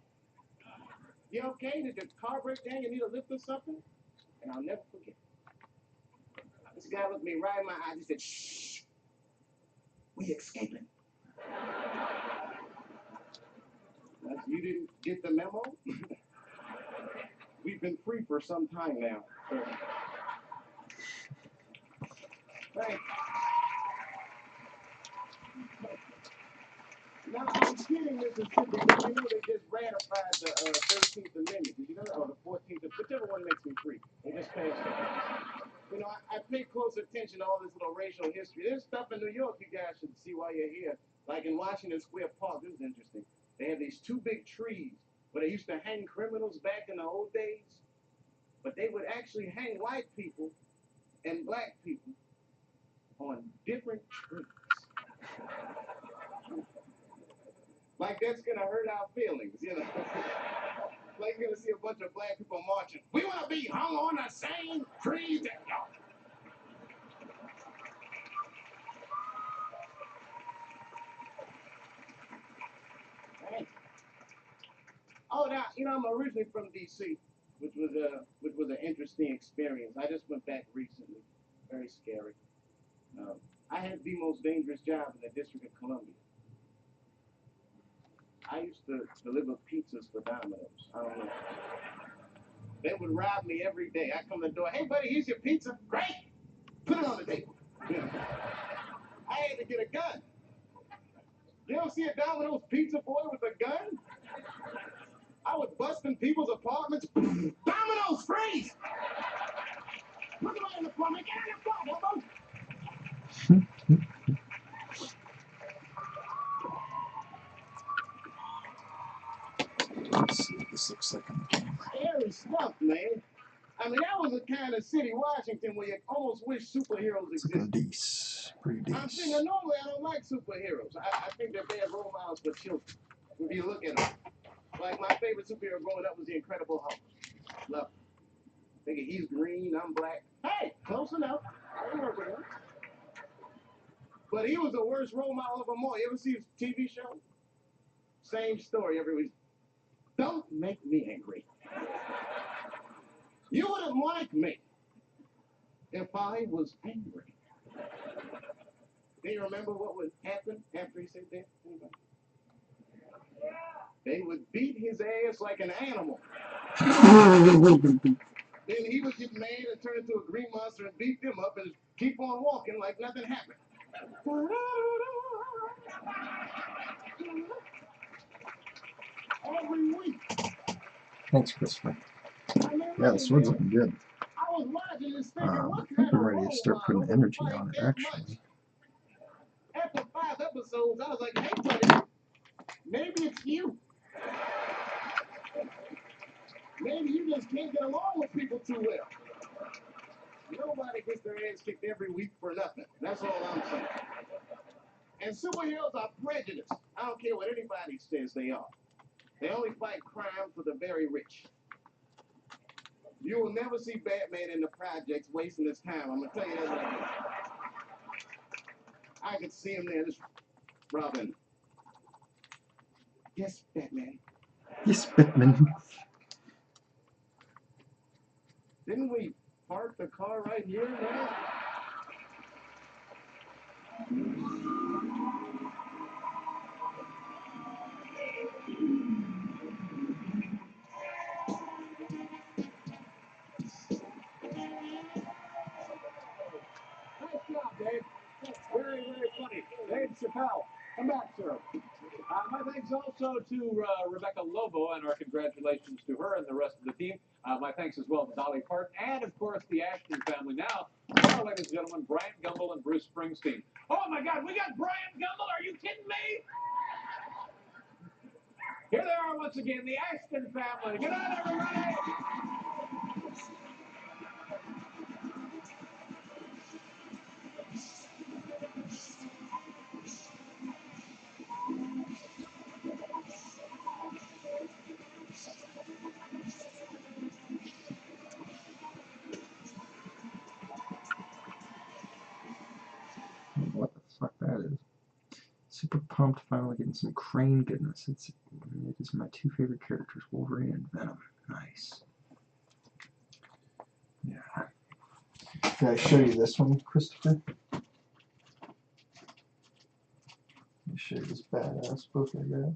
You okay? Did the car break down? You need a lift or something?" And I'll never forget. This guy looked me right in my eyes. He said, "Shh! We escaping." You didn't get the memo? We've been free for some time now. Thanks. No, I'm kidding, Mississippi, but you know they just ratified the 13th Amendment. Did you know that? Or the 14th, whichever one makes me free. They just passed it. You know, I pay close attention to all this little racial history. There's stuff in New York you guys should see while you're here. Like in Washington Square Park, this is interesting. They have these two big trees where they used to hang criminals back in the old days. But they would actually hang white people and black people on different trees. Like that's gonna hurt our feelings, you know. Like you're gonna see a bunch of black people marching. We wanna be hung on the same trees that y'all. Right. Oh, now you know I'm originally from D.C., which was an interesting experience. I just went back recently. Very scary. I had the most dangerous job in the District of Columbia. I used to deliver pizzas for Domino's. I don't know. They would rob me every day. I come to the door. Hey, buddy, here's your pizza. Great. Put it on the table. Yeah. I had to get a gun. You don't see a Domino's pizza boy with a gun? I was busting people's apartments. Domino's, freeze! Look right in the plumbing. Get on the floor, Bobo. Let's see what this looks like on the camera. Scary stuff, man. I mean, that was the kind of city, Washington, where you almost wish superheroes It's looking existed. decent. Pretty I'm thinking, decent. normally I don't like superheroes. I think they're bad role models for children. If you look at them. Like, my favorite superhero growing up was the Incredible Hulk. Love him. Thinking he's green, I'm black. Hey, close enough. I can work with him. But he was the worst role model of them all. You ever see his TV show? Same story every week. Don't make me angry. You wouldn't like me if I was angry. Do you remember what would happen after he said that? Anybody? They would beat his ass like an animal. Then he would get mad and turn into a green monster and beat them up and keep on walking like nothing happened. Every week. Thanks, Christopher. I mean, Yeah, the sword's looking good. I was watching this thinking, I what think kind of I'm ready to role start putting model would energy fight on it, that actually. much? After 5 episodes, I was like, hey, buddy, maybe it's you. Maybe you just can't get along with people too well. Nobody gets their ass kicked every week for nothing. That's all I'm saying. And superheroes are prejudiced. I don't care what anybody says they are. They only fight crime for the very rich. You will never see Batman in the projects wasting his time. I'm going to tell you that right now. I could see him there just robbing. Yes, Batman. Yes, Batman. Didn't we park the car right here, man? Nice job, Dave. Very, very funny. Dave Chappelle. Come back, sir. My thanks also to Rebecca Lobo, and our congratulations to her and the rest of the team. My thanks as well to Dolly Parton, and of course the Ashton family. Now, ladies and gentlemen, Bryant Gumbel and Bruce Springsteen. Oh my God, we got Bryant Gumbel. Are you kidding me? Here they are once again, the Ashton family. Good night, everybody. What the fuck that is? Super pumped, finally getting some Crane goodness. It is my two favorite characters, Wolverine and Venom. Nice. Yeah. Did I show you this one, Christopher? Let me show you this badass book I got.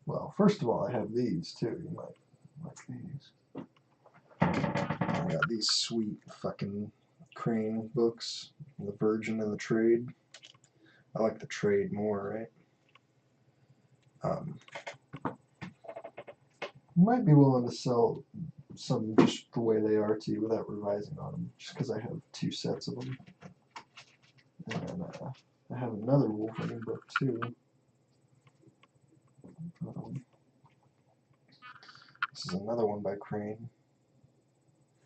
Well, first of all, I have these too. You might like these. I got these sweet fucking Crane books, The Virgin and the Trade. I like the trade more, right? Might be willing to sell some just the way they are to you without revising on them, just because I have 2 sets of them. And I have another Wolverine book too. This is another one by Crane.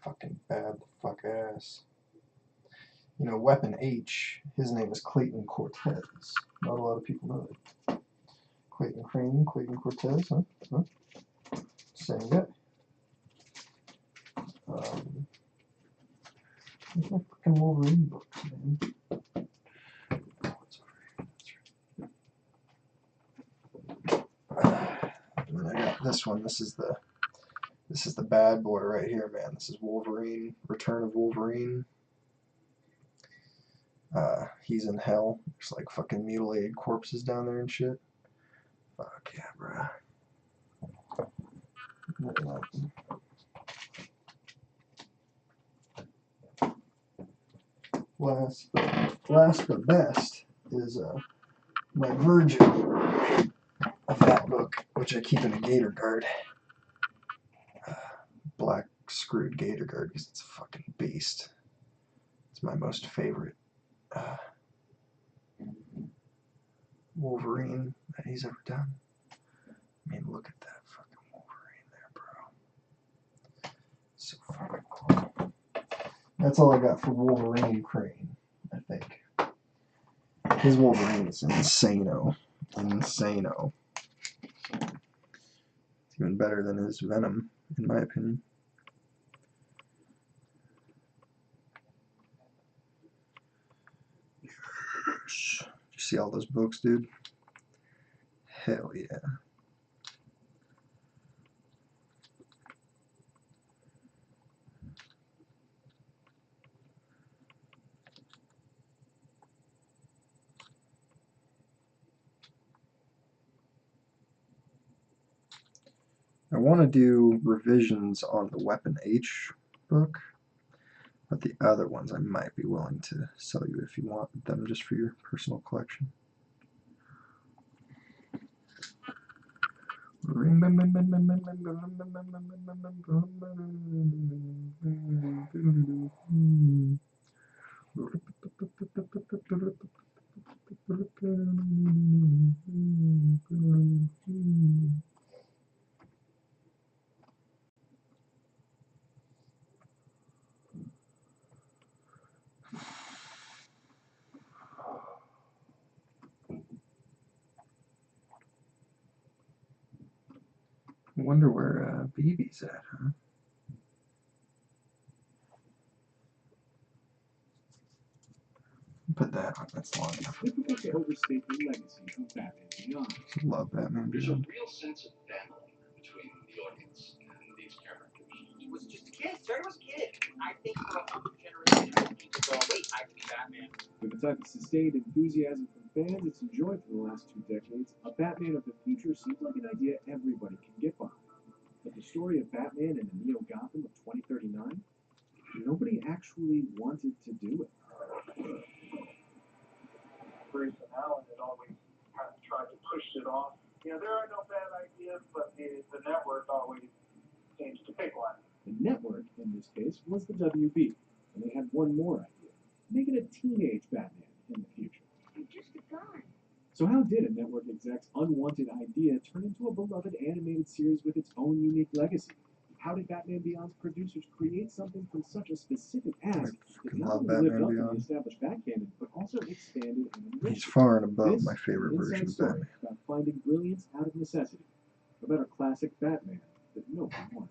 Fucking bad the fuck ass. You know, Weapon H, his name is Clayton Cortez. Not a lot of people know that. Clayton Crane, Clayton Cortez, huh? Same guy. Where's my fucking Wolverine books, man? And then I got this one. This is the bad boy right here, man. This is Wolverine, Return of Wolverine. He's in hell. There's like fucking mutilated corpses down there and shit. Fuck yeah, bruh. Last but best is my Virgin of that book, which I keep in a gator guard. Black screwed gator guard because it's a fucking beast. It's my most favorite Wolverine that he's ever done. I mean, look at that fucking Wolverine there, bro. So fucking cool. That's all I got for Wolverine Crane, I think. His Wolverine is insano. Insano. It's even better than his Venom, in my opinion. Did you see all those books, dude? Hell yeah. I want to do revisions on the Weapon H book, but the other ones I might be willing to sell you if you want them just for your personal collection. I wonder where Baby's at, huh? Put that on. That's long enough. Difficult to overstate the legacy of Batman Beyond. I love Batman There's a Beyond. real sense of family between the audience and these characters. He was just a kid. Terry was a kid. I think for a whole generation, people go, wait, I can be Batman. With the type of sustained enthusiasm from fans it's enjoyed for the last 2 decades, a Batman of the future seems like an idea everybody can get behind. But the story of Batman and the Neo Gotham of 2039, nobody actually wanted to do it. Bruce and Alan had always kind of tried to push it off. You know, there are no bad ideas, but the network always seems to pick one. The network, in this case, was the WB, and they had one more idea: make it a teenage Batman in the future. I'm just a guy. So how did a network exec's unwanted idea turn into a beloved animated series with its own unique legacy? How did Batman Beyond's producers create something from such a specific ask that not only lived up to the established Batcanon, but also expanded and enriched? He's far and above This my favorite is an version inside of story Batman. about finding brilliance out of necessity, about a classic Batman that nobody wanted.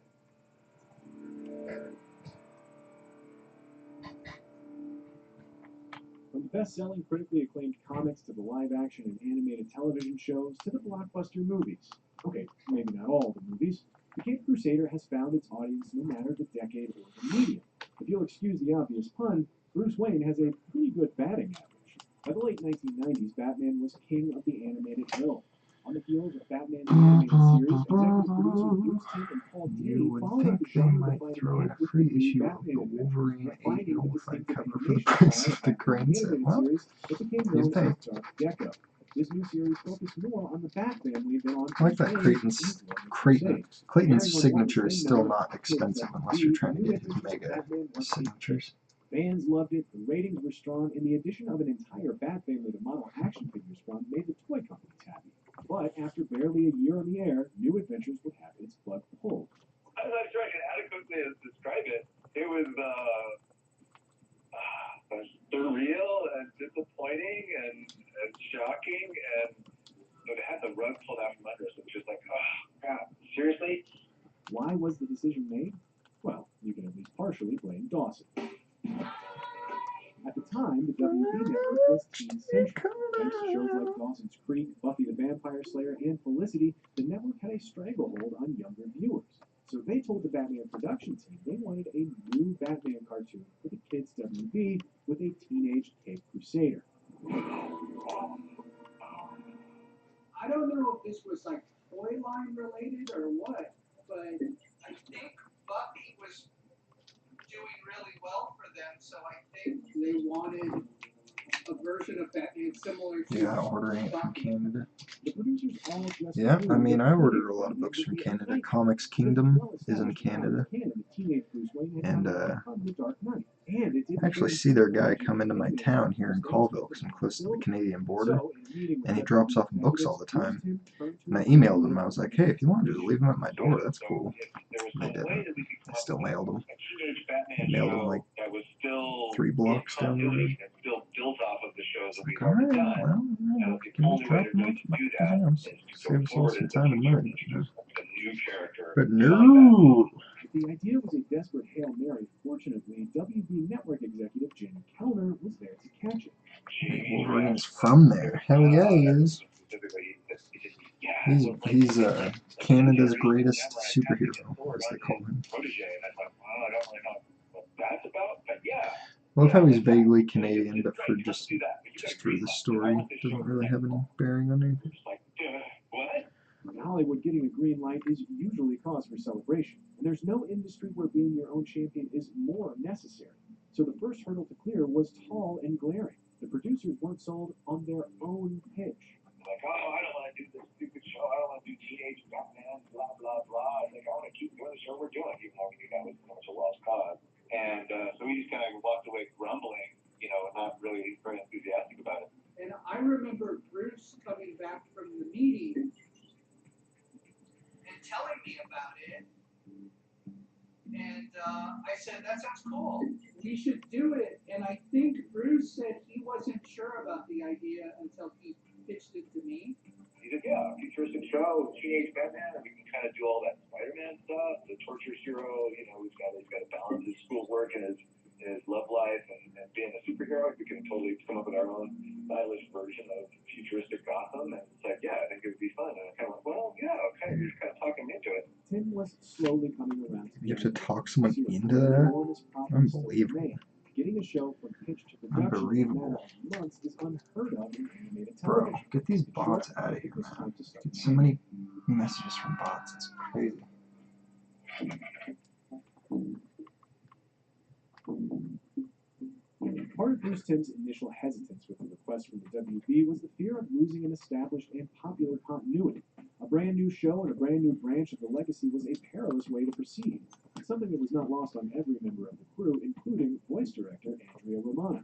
From the best-selling, critically acclaimed comics to the live-action and animated television shows to the blockbuster movies. Okay, maybe not all the movies. The Caped Crusader has found its audience no matter the decade or the medium. If you'll excuse the obvious pun, Bruce Wayne has a pretty good batting average. By the late 1990s, Batman was king of the animated hill. On the heels of Batman the Animated Series, executive producer Bruce Timm and Paul You Dini would followed think up the they show to might find a throw in hit a with free the new issue of Batman the adventures, Wolverine refining the nullified distinctive cover for the animation Prince style of the of Batman Grain the set. Animated Well, Series that became you'd known think. as Dark Gecko. This new series focused more on the Bat family than on I like that Bane and Clayton's Warner Clayton's on signature what is was still then not known expensive as unless you're WB, trying to New get his Adventures of mega Batman was a signatures. Fans loved it, the ratings were strong, and the addition of an entire Bat family to model action figures from made the toy companies happy. But after barely a year on the air, New Adventures would have its plug pulled. I'm not sure I can adequately describe it. It was surreal and disappointing and shocking, and it had the rug pulled out from under us. It was just like, oh, God, seriously? Why was the decision made? Well, you can at least partially blame Dawson. At the time, the WB network was teen-centric. Thanks to shows like Dawson's Creek, Buffy the Vampire Slayer, and Felicity, the network had a stranglehold on younger viewers. So they told the Batman production team they wanted a new Batman cartoon for the kids' WB with a teenage Cape Crusader. I don't know if this was like toy line related or what, but I think Buffy was doing really well for them, so I think they wanted a version of Batman similar to Yeah, ordering it from Canada. The producers all just Yeah, I mean, I ordered a lot of with books from the Canada. Night Comics King. Kingdom So is in well-established Canada. canon, the teenage Bruce Wayne had And become the Dark Knight. And it didn't I actually really see their seem guy like come into my Batman town here in was Colville because I'm close to the building. Canadian border. So, in a meeting with And he WB drops off books all the executives, time. Bruce Timm turned to And I his emailed creative them. I was like, hey, if you want to just leave them at my door, that's cool. There was And they some way didn't. that we could come I up still with mailed them. a teenage Batman I mailed them show like that was still 3 blocks in down the road. continuity and still built off of the shows that Like, we've already alright, done. well, And yeah, the can only just way drop to them really off at do my that house. is to go Save us all forward some in the time and future money. and introduce a new character. But beyond no! The idea was a desperate Hail Mary. Fortunately, WB network executive Jim Kellner was there to catch it. Wolverine's from there. Hell yeah, he is. He's Canada's greatest superhero, as they call him. I love how he's vaguely Canadian, but for just for the story, doesn't really have any bearing on anything. In Hollywood, getting a green light is usually cause for celebration, and there's no industry where being your own champion is more necessary. So the first hurdle to clear was tall and glaring. The producers weren't sold on their own pitch. Like, oh, I don't want to do this stupid show. I don't want to do teenage Batman, blah, blah, blah. I think I want to keep doing the show we're doing, even though we knew that was pretty much a lost cause. And so we just kind of walked away grumbling, you know, not really very enthusiastic about it. And I remember Bruce coming back from the meeting and telling me about it. And I said, that sounds cool. We should do it. And I think Bruce said he wasn't sure about the idea until he pitched it to me. He said, yeah, futuristic show, teenage Batman, and we can kind of do all that Spider-Man stuff, the torture hero, you know, he's got to balance his schoolwork and his love life and being a superhero. We can totally come up with our own stylish version of futuristic Gotham. And it's like, yeah, I think it would be fun. And I kind of went, well, yeah, okay, you're just kind of talking me into it. Tim was slowly coming around to You have to talk someone into that? Unbelievable. Getting a show from pitch to production in a matter of months is unheard of in animated Bro, television. get these bots out of here, man. Get so many messages from bots. It's crazy. Part of Bruce Timm's initial hesitance with the request from the WB was the fear of losing an established and popular continuity. A brand new show and a brand new branch of the legacy was a perilous way to proceed, something that was not lost on every member of the crew, including voice director Andrea Romano.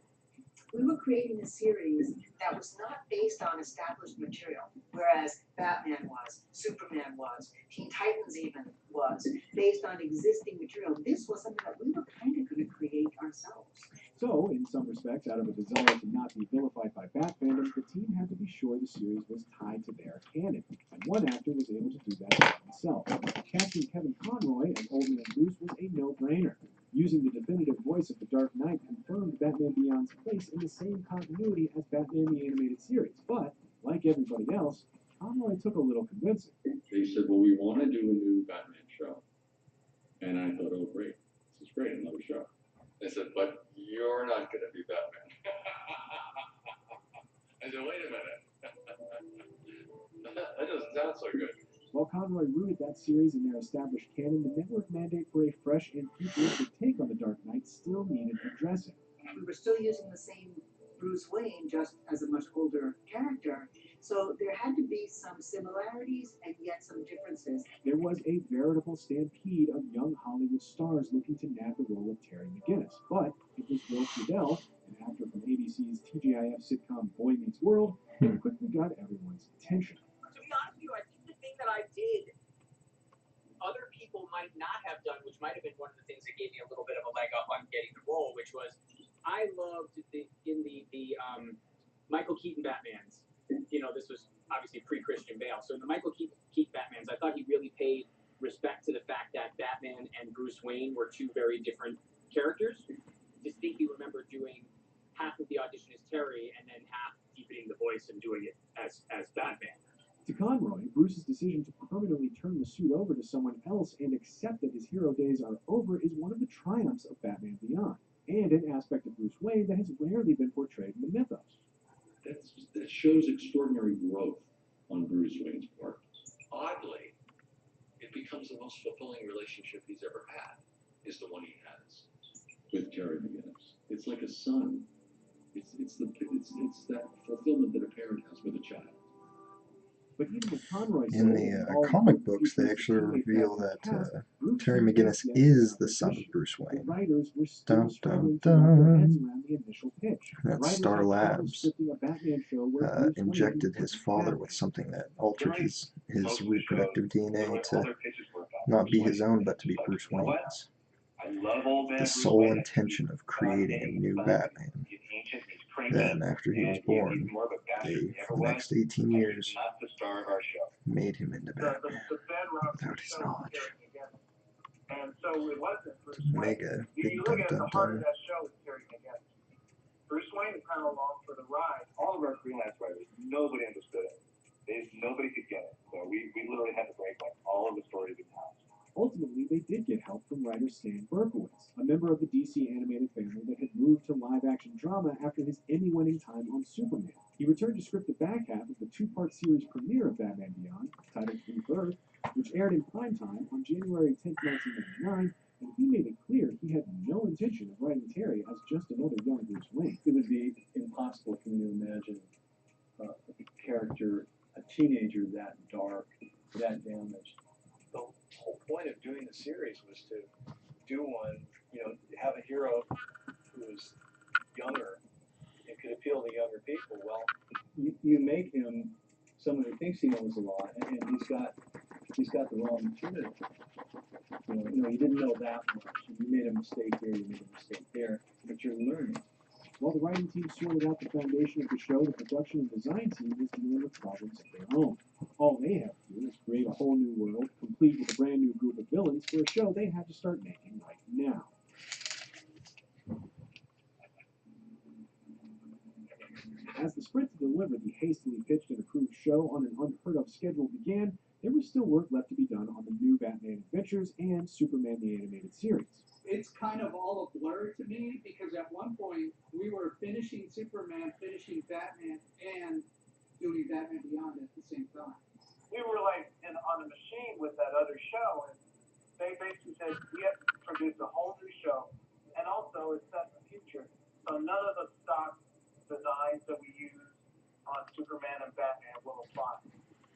We were creating a series that was not based on established material, whereas Batman was, Superman was, Teen Titans even was, based on existing material. This was something that we were kind of going to create ourselves. So, in some respects, out of a desire to not be vilified by Bat fandoms, the team had to be sure the series was tied to their canon, and one actor was able to do that himself. Casting Kevin Conroy as Old Man Bruce was a no-brainer. Using the definitive voice of the Dark Knight confirmed Batman Beyond's place in the same continuity as Batman the Animated Series, but, like everybody else, Conroy took a little convincing. They said, well, we want to do a new Batman show. And I thought, oh, great. This is great, another show. They said, but you're not going to be Batman. I said, wait a minute. That doesn't sound so good. While Conroy rooted that series in their established canon, the network mandate for a fresh and futuristic take on the Dark Knight still needed addressing. We were still using the same Bruce Wayne, just as a much older character. So there had to be some similarities and yet some differences. There was a veritable stampede of young Hollywood stars looking to nab the role of Terry McGinnis, but it was Will Friedle, an actor from ABC's TGIF sitcom Boy Meets World, that quickly got everyone's attention. To be honest with you, I think the thing that I did, other people might not have done, which might have been one of the things that gave me a little bit of a leg up on getting the role, which was I loved the Michael Keaton Batmans. You know, this was obviously pre-Christian Bale. So in the Michael Keaton Batmans, I thought he really paid respect to the fact that Batman and Bruce Wayne were two very different characters. Distinctly remember doing half of the audition as Terry and then half deepening the voice and doing it as Batman. To Conroy, Bruce's decision to permanently turn the suit over to someone else and accept that his hero days are over is one of the triumphs of Batman Beyond, and an aspect of Bruce Wayne that has rarely been portrayed in the mythos. That shows extraordinary growth on Bruce Wayne's part. Oddly, it becomes the most fulfilling relationship he's ever had, is the one he has with Terry McGinnis. It's like a son. It's that fulfillment that a parent has with a child. But even with Conroy in the comic books, they actually reveal that Terry McGinnis is the son of Bruce Wayne. Dun, dun, dun. That Star Labs injected his father with something that altered his reproductive DNA to not be his own, but to be Bruce Wayne's. The sole intention of creating a new Batman. Then, after he was born, they, for the next 18 years, made him into Batman without his knowledge. It's a mega big dun dun dun. Bruce Wayne is kind of along for the ride. All of our freelance writers, nobody understood it. Nobody could get it. So we literally had to break like all of the stories in-house. Ultimately, they did get help from writer Stan Berkowitz, a member of the DC animated family that had moved to live-action drama after his Emmy-winning time on Superman. He returned to script the back half of the two-part series premiere of Batman Beyond, titled Rebirth, which aired in primetime on January 10, 1999, and he made it clear he had no intention of writing Terry as just another young Bruce Wayne. It would be impossible for me to imagine a character, a teenager that dark, that damaged. The whole point of doing the series was to do one, have a hero who was younger and could appeal to younger people. Well, you make him someone who thinks he knows a lot, and he's got the wrong material. You didn't know that much. You made a mistake here, you made a mistake there, but you're learning. While the writing team sorted out the foundation of the show, the production and design team was dealing with problems of their own. All they had to do was create a whole new world, complete with a brand new group of villains for a show they had to start making right now. As the sprint to deliver the hastily pitched and approved show on an unheard-of schedule began, there was still work left to be done on the new Batman Adventures and Superman the Animated Series. It's kind of all a blur to me because at one point we were finishing Superman, finishing Batman, and doing Batman Beyond at the same time. We were like on a machine with that other show, and they basically said we have to produce a whole new show, and also it's set in the future. So none of the stock designs that we use on Superman and Batman will apply.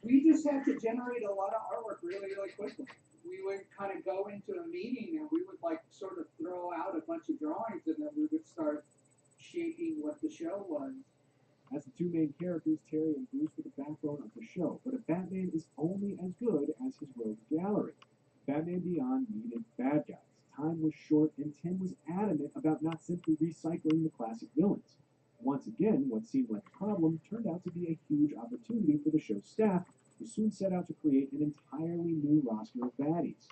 We just had to generate a lot of artwork really, really quickly. We would kind of go into a meeting and we would sort of throw out a bunch of drawings and then we would start shaping what the show was. As the two main characters, Terry and Bruce, were the backbone of the show, but a Batman is only as good as his rogue gallery. Batman Beyond needed bad guys. Time was short and Tim was adamant about not simply recycling the classic villains. Once again, what seemed like a problem turned out to be a huge opportunity for the show's staff, who soon set out to create an entirely new roster of baddies.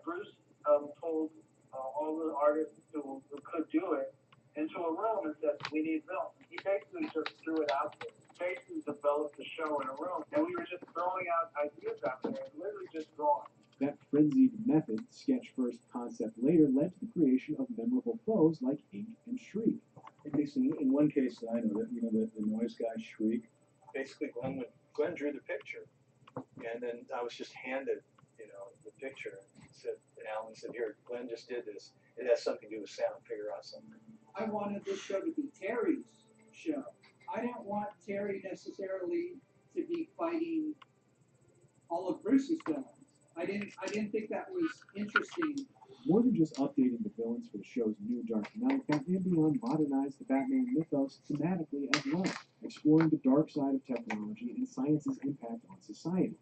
Bruce pulled all the artists who could do it into a room and said, we need villains. He basically just threw it out there. Basically developed the show in a room, and we were just throwing out ideas out there and literally just drawing. That frenzied method, sketch first, concept later, led to the creation of memorable foes like Ink and Shriek. At least in one case that I know, that the noise guy Shriek, basically Glenn would Glenn drew the picture, and then I was just handed, you know, the picture. And said, Alan said, "Here, Glenn just did this. It has something to do with sound. Figure out something." I wanted this show to be Terry's show. I didn't want Terry necessarily to be fighting all of Bruce's villains. I didn't think that was interesting. More than just updating the villains for the show's new Dark Knight, Batman Beyond modernized the Batman mythos thematically as well, exploring the dark side of technology and science's impact on society.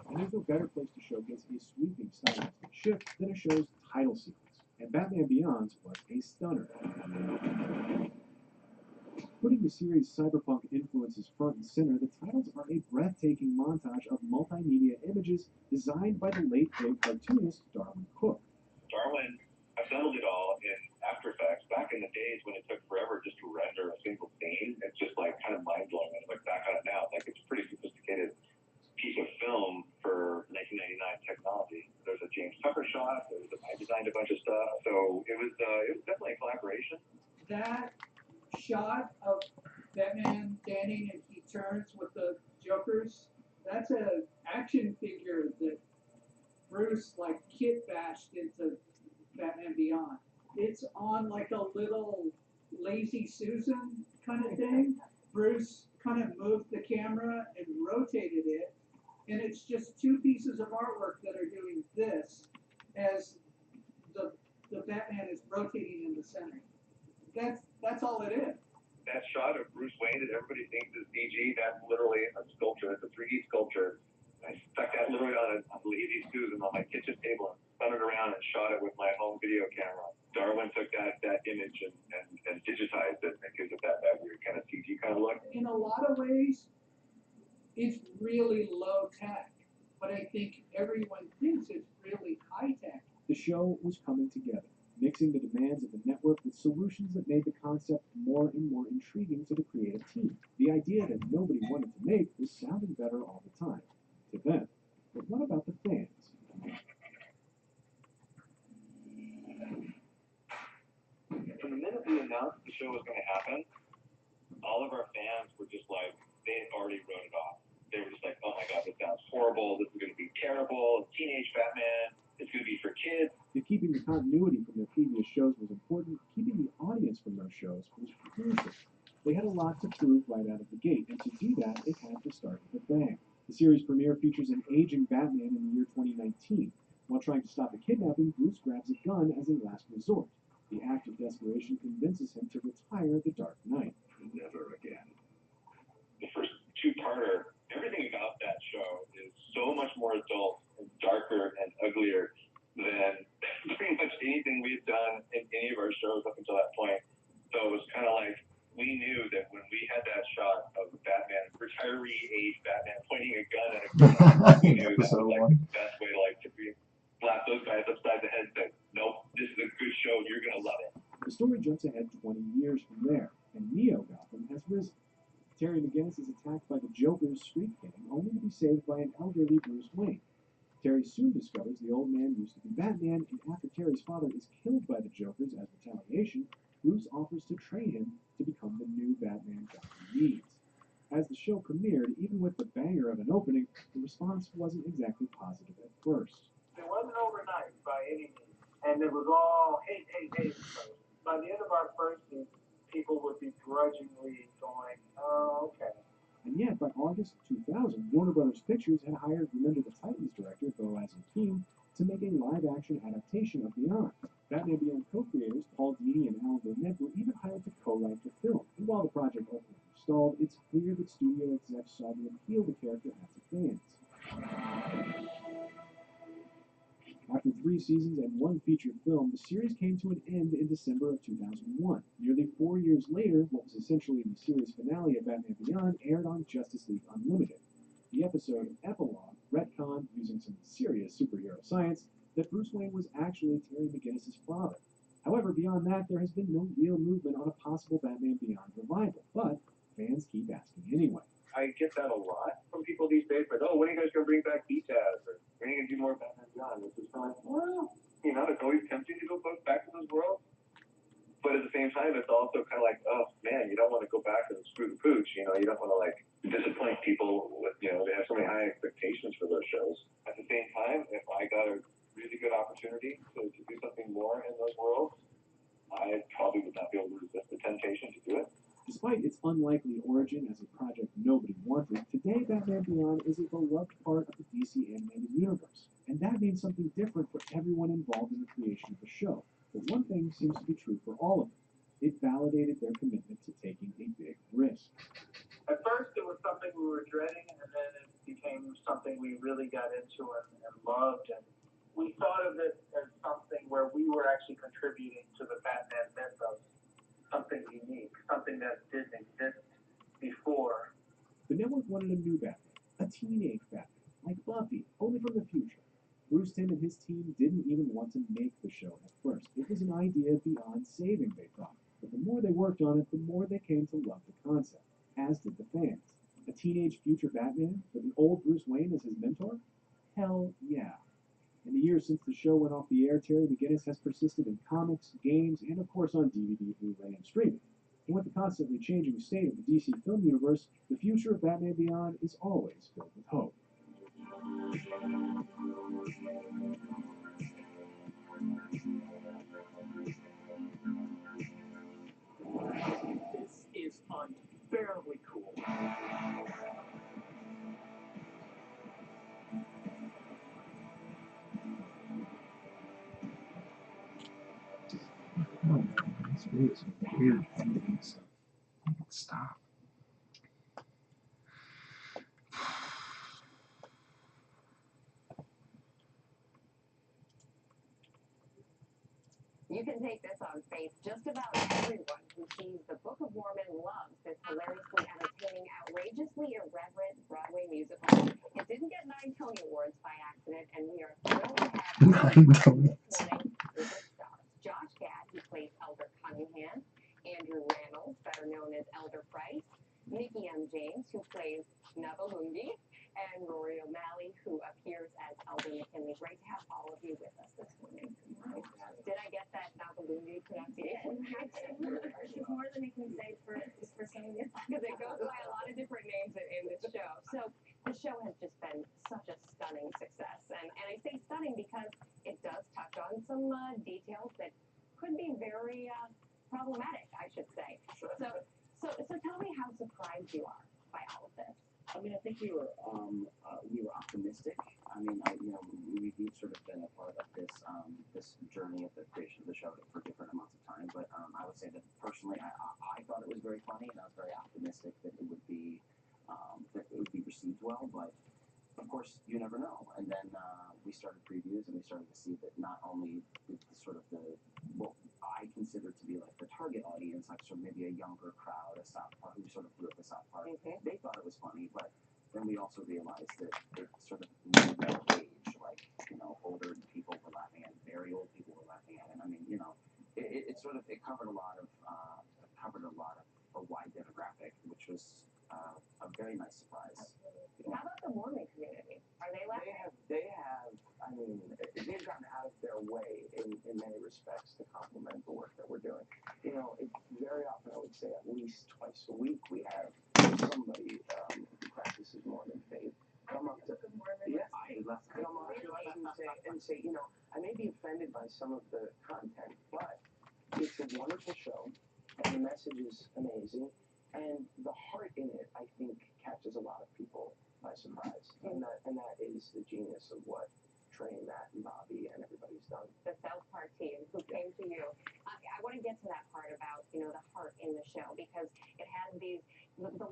And there's no better place to showcase a sweeping stylistic shift than a show's title sequence, and Batman Beyond's was a stunner. Putting the series' cyberpunk influences front and center, the titles are a breathtaking montage of multimedia images designed by the late great cartoonist Darwyn Cooke. Darwyn assembled it all in After Effects back in the days when it took forever just to render a single scene. It's just like kind of mind blowing. I look back on it now, like it's a pretty sophisticated piece of film for 1999 technology. There's a James Tucker shot. I designed a bunch of stuff, so it was definitely a collaboration. That shot of Batman standing and he turns with the Jokers, that's an action figure that Bruce like kit bashed into Batman Beyond. It's on like a little Lazy Susan kind of thing. Bruce kind of moved the camera and rotated it, and it's just two pieces of artwork that are doing this as the Batman is rotating in the center. That's all it is. That shot of Bruce Wayne that everybody thinks is CG, that's literally a sculpture. It's a 3D sculpture. I stuck that literally on a Lazy Susan on my kitchen table and spun it around and shot it with my home video camera. Darwyn took that image and digitized it and it gives it that weird kind of CG kind of look. In a lot of ways, it's really low tech, but I think everyone thinks it's really high tech. The show was coming together, mixing the demands of the network with solutions that made the concept more and more intriguing to the creative team. The idea that nobody wanted to make was sounding better all the time, to them. But what about the fans? From the minute we announced the show was going to happen, all of our fans were just like, they already wrote it off. They were just like, oh my god, this sounds horrible, this is going to be terrible, teenage Batman, it's going to be for kids. If keeping the continuity from their previous shows was important, keeping the audience from those shows was crucial. They had a lot to prove right out of the gate, and to do that, they had to start with a bang. The series premiere features an aging Batman in the year 2019. While trying to stop a kidnapping, Bruce grabs a gun as a last resort. The act of desperation convinces him to retire the Dark Knight. Never again. The first two-parter, everything about that show is so much more adult and darker and uglier than pretty much anything we've done in any of our shows up until that point. So it was kind of like, we knew that when we had that shot of Batman, retiree age Batman, pointing a gun at a criminal, we knew that was like the best way to slap those guys upside the head and say, nope, this is a good show, you're going to love it. The story jumps ahead 20 years from there, and Neo Gotham has risen. Terry McGinnis is attacked by the Joker's street gang, only to be saved by an elderly Bruce Wayne. Terry soon discovers the old man used to be Batman, and after Terry's father is killed by the Jokers as retaliation, Bruce offers to train him to become the new Batman Gotham needs. As the show premiered, even with the banger of an opening, the response wasn't exactly positive at first. It wasn't overnight by any means, and it was all hate at first. By the end of our first season, people would begrudgingly going, oh, okay. And yet, by August 2000, Warner Brothers Pictures had hired Remember the Titans director Boaz Keane to make a live-action adaptation of Beyond. Batman Beyond co-creators Paul Dini and Alan Burnett were even hired to co-write the film. And while the project ultimately stalled, it's clear that studio execs saw the appeal the character had to fans. After 3 seasons and 1 featured film, the series came to an end in December of 2001. Nearly 4 years later, what was essentially the series finale of Batman Beyond aired on Justice League Unlimited. The episode Epilogue retconned, using some serious superhero science, that Bruce Wayne was actually Terry McGinnis' father. However, beyond that, there has been no real movement on a possible Batman Beyond revival, but fans keep asking anyway. I get that a lot from people these days, like, oh, when are you guys going to bring back BTAS? Or when are you going to do more Batman Beyond? It's just kind of like, well, you know, it's always tempting to go back to those worlds. But at the same time, it's also kind of like, oh, man, you don't want to go back and screw the pooch. You know, you don't want to, like, disappoint people with, you know, superhero shows. At the same time, if I got a really good opportunity to do something more in those worlds, I probably would not be able to resist the temptation to do it. Despite its unlikely origin as a project nobody wanted, today Batman Beyond is a beloved part of the DC animated universe. And that means something different for everyone involved in the creation of the show. But one thing seems to be true for all of them. It validated their commitment to taking a big risk. At first, it was something we were dreading, and then it became something we really got into and loved. And we thought of it as something where we were actually contributing to the Batman mythos, something unique, something that didn't exist before. The network wanted a new Batman, a teenage Batman, like Buffy, only from the future. Bruce Timm and his team didn't even want to make the show at first. It was an idea beyond saving, they thought. But the more they worked on it, the more they came to love the concept, as did the fans. A teenage future Batman with an old Bruce Wayne as his mentor? Hell yeah. In the years since the show went off the air, Terry McGinnis has persisted in comics, games, and of course on DVD, Blu-ray, and streaming. And with the constantly changing state of the DC film universe, the future of Batman Beyond is always filled with hope. This is unbearably cool. Oh, man, this video is weird endings. Stop. You can take this on faith. Just about everyone who sees The Book of Mormon loves this hilariously entertaining, outrageously irreverent Broadway musical. It didn't get 9 Tony Awards by accident, and we are thrilled to have 9 Tony. this morning with the stars. Josh Gad, who plays Elder Cunningham, Andrew Rannells, better known as Elder Price, Mickey M. James, who plays Nabalungi, and Rory O'Malley, who appears as Elder McKinley. Great to have all of you with us this morning. Did I get that Nabalungi pronunciation? It's more than you can say for some of you, because it goes by a lot of different names in this show. So the show has just been such a stunning success, and I say stunning because it does touch on some details that could be very problematic, I should say. So tell me how surprised you are by all of this. I mean, I think we were optimistic. I mean, we've sort of been a part of this journey of the creation of the show for different amounts of time. But I would say that personally, I thought it was very funny, and I was very optimistic that it would be received well. But of course, you never know. And then we started previews, and we started to see that not only did what I consider to be like the target audience, like sort of maybe a younger crowd, a South Park, who sort of grew up with South Park, they thought it was funny, but then we also realized that it sort of moved that age, like, older people were laughing at it, very old people were laughing at it. I mean, it covered a lot of a wide demographic, which was a very nice surprise. How about the Mormon community? Are they laughing? They have, I mean, they've gotten out of their way in many respects to compliment the work that we're doing. Very often, I would say at least twice a week, we have somebody who practices Mormon faith come up to and say, I may be offended by some of the content, but it's a wonderful show, and the message is amazing, and the heart in it, I think, catches a lot of people by surprise, and that is the genius of what Trey, Matt, and Bobby, and everybody's done. The South Park team who came to you. I want to get to that part about, the heart in the show, because it has the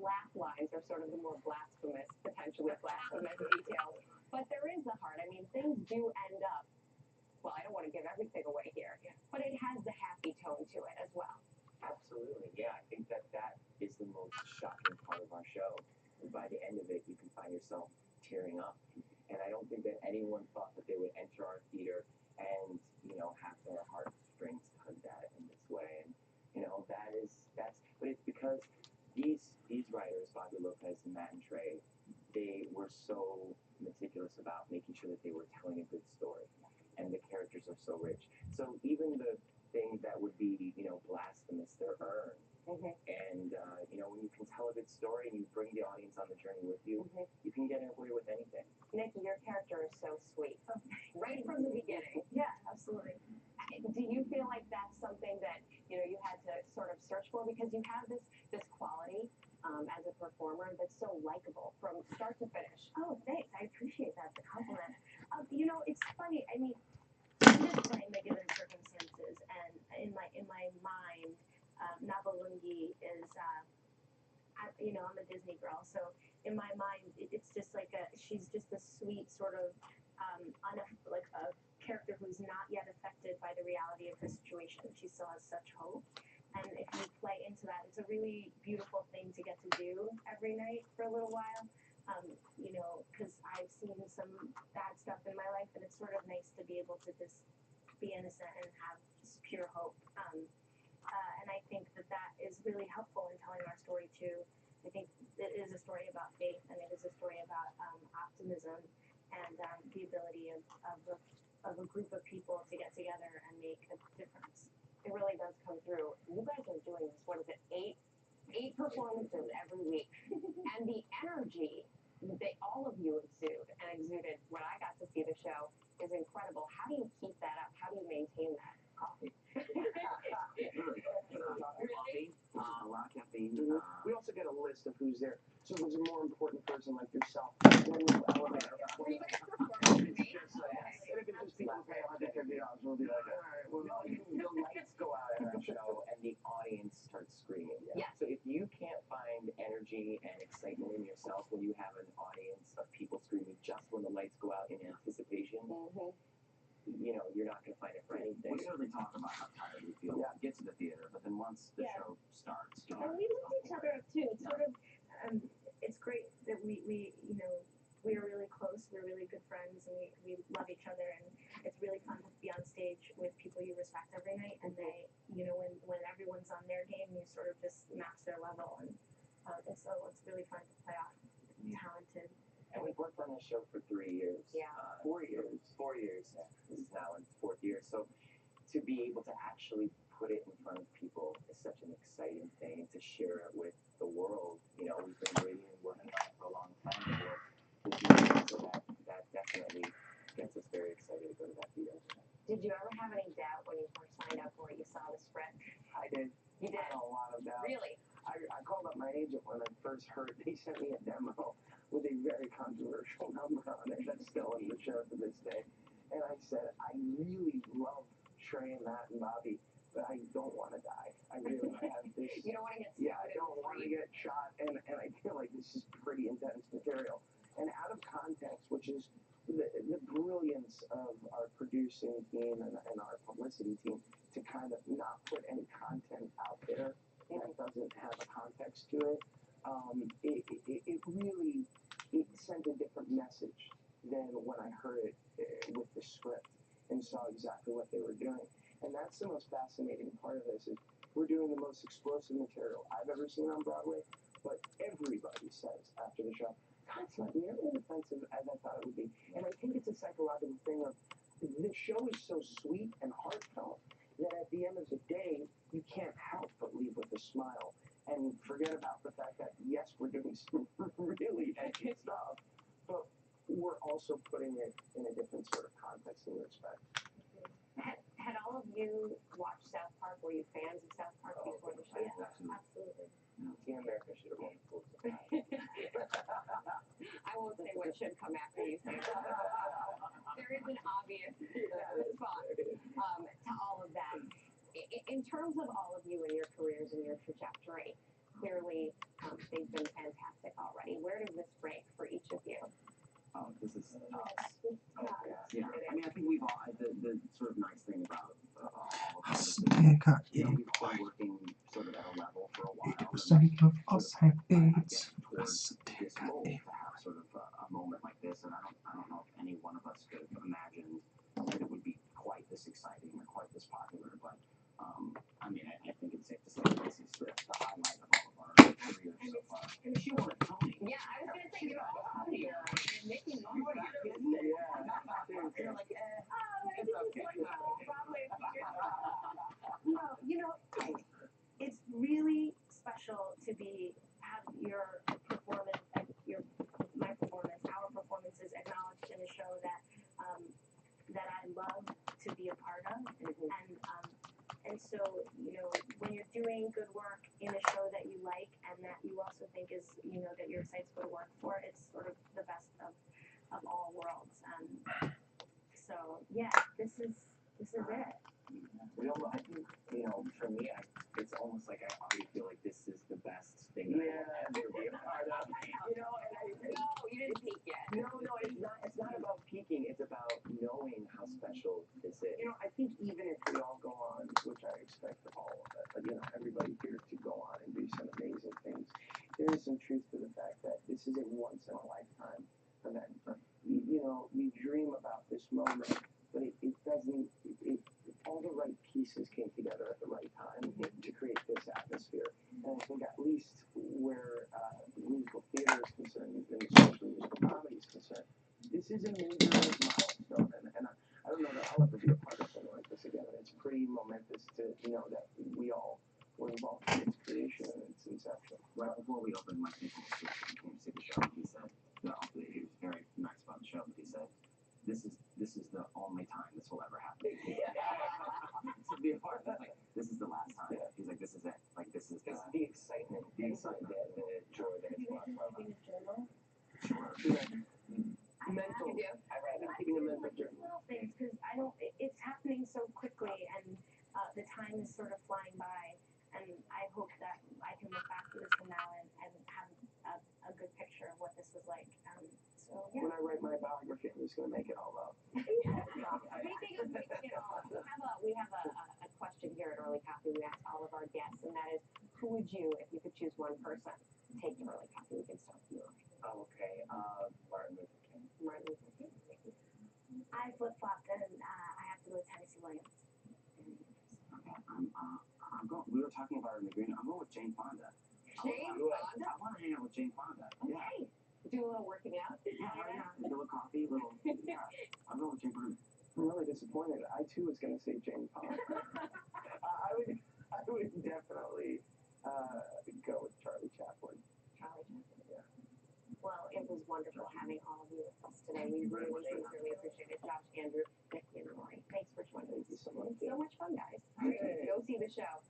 laugh lines are sort of the more blasphemous, potentially blasphemous details. But there is the heart. I mean, things do end up, well, I don't want to give everything away here, but it has the happy tone to it as well. Absolutely, yeah. I think that is the most shocking part of our show. And by the end of it, you can find yourself tearing up. And I don't think that anyone thought that they would enter our theater and, have their heartstrings tugged at in this way. And, but it's because these writers, Bobby Lopez and Matt and Trey, they were so meticulous about making sure that they were telling a good story. And the characters are so rich. So even the things that would be, blasphemous, they're earned. And, when you can tell a good story and you bring the audience on the journey with you, you can get away with anything. Nick, your you have this quality as a performer that's so likable from start to finish. Oh, thanks. I appreciate that. The compliment. You know, it's funny. I mean, I'm just playing the given circumstances, and in my mind, Nabalungi is, I'm a Disney girl, so in my mind, it's just like she's just a sweet sort of, like a character who's not yet affected by the reality of her situation. She still has such hope. And if you play into that, it's a really beautiful thing to get to do every night for a little while. Because I've seen some bad stuff in my life, and it's sort of nice to be able to just be innocent and have just pure hope. And I think that is really helpful in telling our story too. I think it is a story about faith, and it is a story about optimism and the ability of a group of people to get together and make a difference. It really does come through. You guys are doing this, what is it, eight performances every week. And the energy that all of you exuded when I got to see the show is incredible. How do you keep that up? How do you maintain that? Coffee. Coffee, a lot of caffeine. We also get a list of who's there. So if there's a more important person like yourself, then we'll elevate it. It's just and if it's just people who pay $150, we'll be like, all right, well, The lights go out at our show and the audience starts screaming. Yeah. So if you can't find energy and excitement in yourself when you have an audience of people screaming just when the lights go out in anticipation, you're not going to find it for anything. We certainly talk about how tired we feel when we get to the theater, but then once the show starts, And we lift each other up too. It's sort of, it's great that we are really close. We're really good friends, and we love each other. And it's really fun to be on stage with people you respect every night. And they, when everyone's on their game, you sort of just match their level. And so it's really fun to play off talented. And we've worked on this show for 3 years. Yeah. 4 years. 4 years. This is now in its 4th year. So to be able to actually put it in front of people is such an exciting thing, to share it with the world. We've been waiting and working on it for a long time before this year, so that definitely gets us very excited to go to that theater. Did you ever have any doubt when you first signed up or you saw the script? I did. You did? I had a lot of doubt. Really? I called up my agent when I first heard. He sent me a demo with a very controversial number on it that's still in the show to this day. And I said, I really love Trey and Matt and Bobby, but I don't want to die. I really have this. You don't want to get Yeah, I don't want to get shot, and I feel like this is pretty intense material. And out of context, which is the brilliance of our producing team and our publicity team, to kind of not put any content out there that doesn't have a context to it, it really sent a different message than when I heard it with the script and saw exactly what they were doing. And that's the most fascinating part of this, is we're doing the most explosive material I've ever seen on Broadway, but everybody says after the show, God, it's not nearly as offensive as I thought it would be. And I think it's a psychological thing of the show is so sweet and heartfelt that at the end of the day, you can't help but leave with a smile and forget about the fact that, yes, we're doing some really edgy stuff, but we're also putting it in a different sort of context and respect. Had all of you watched South Park? Were you fans of South Park before the show? Yeah, Absolutely. Team America should have won the Pulitzer. I won't say what should come after you say that. There is an obvious response to all of that. In terms of all of you and your careers and your trajectory, clearly they've been fantastic already. Where does this rank for each of you? Oh, this is yeah. I mean, I think we've all the sort of nice thing about all of this is, we've been working sort of at a level for a while. 8% of us have AIDS. Towards this goal to have sort of a moment like this, and I don't know if any one of us could have imagined that it would be quite this exciting or quite this popular. But I mean, I think it's safe to say that this is the highlight of all of our careers so far. And she won a Tony. Yeah, I was going to say, you're all here. You're making noise. You're like, it's okay. No, it's really special to have your performance, my performance, our performances acknowledged in a show that I love to be a part of, and so when you're doing good work in a show you know, that your sites go to work for. It's sort of the best of all worlds. So yeah, this is it. Well, I think, you know, for me, it's almost like I already feel like this is the best thing I will ever be a part of. You know, and No, you didn't peak yet. no, it's not. It's not about peaking. It's about knowing how special this is. You know, I think even if we all go on, which I expect of all of it, but you know, everybody here to go on and do some amazing things, there is some truth to the fact that this is a once in a lifetime event. You know, we dream about this moment, but it doesn't. All the right pieces came together at the right time to create this atmosphere. And I think at least where musical theater is concerned, and especially musical comedy is concerned, this is a major milestone. And I don't know that I'll ever be a part of something like this again. And it's pretty momentous to know that we all were involved in its creation and its inception. Right before we opened, Mike Nichols came to see the show. He said, no, he was very nice about the show, but he said, this is the only time this will ever happen. To be a part of it, like, this is the last time. He's like, this is it. Like, this is the excitement, the joy that it's brought from us. Sure. Mental. I've been keeping a mental journal. Little things, because I don't. It's happening so quickly, and the time is sort of flying by. And I hope that I can look back to this from now and have a good picture of what this was like. So yeah. When I write my biography, I'm just gonna make it all up. Speaking of, we have a question here at Early Coffee. We ask all of our guests, and that is, who would you, if you could choose one person, take to Early Coffee? We can start with you. Okay, Martin Luther King. Martin Luther King. I flip-flopped, and I have to go with Tennessee Williams. Okay, I'm going. We were talking about her in the green. I'm going with Jane Fonda. Jane Fonda? I want to hang out with Jane Fonda. Okay. Yeah. Do a little working out. Yeah, a little coffee, yeah. I'm going with Jane Fonda. I'm really disappointed. I too was gonna say Jane Fonda. I would definitely go with Charlie Chaplin. Charlie Chaplin. Yeah. Well, it was wonderful having all of you with us today. We really sincerely appreciate it. Josh, Andrew, Nick, and Rory. Thanks for joining us. Thank you so much. So much fun, guys. Go see the show.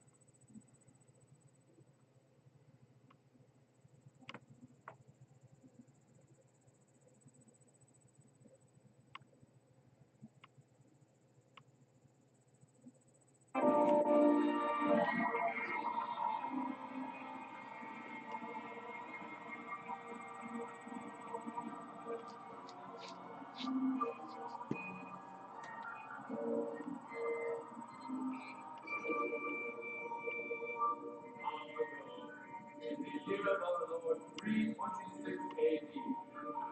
In the year of our Lord 326 AD,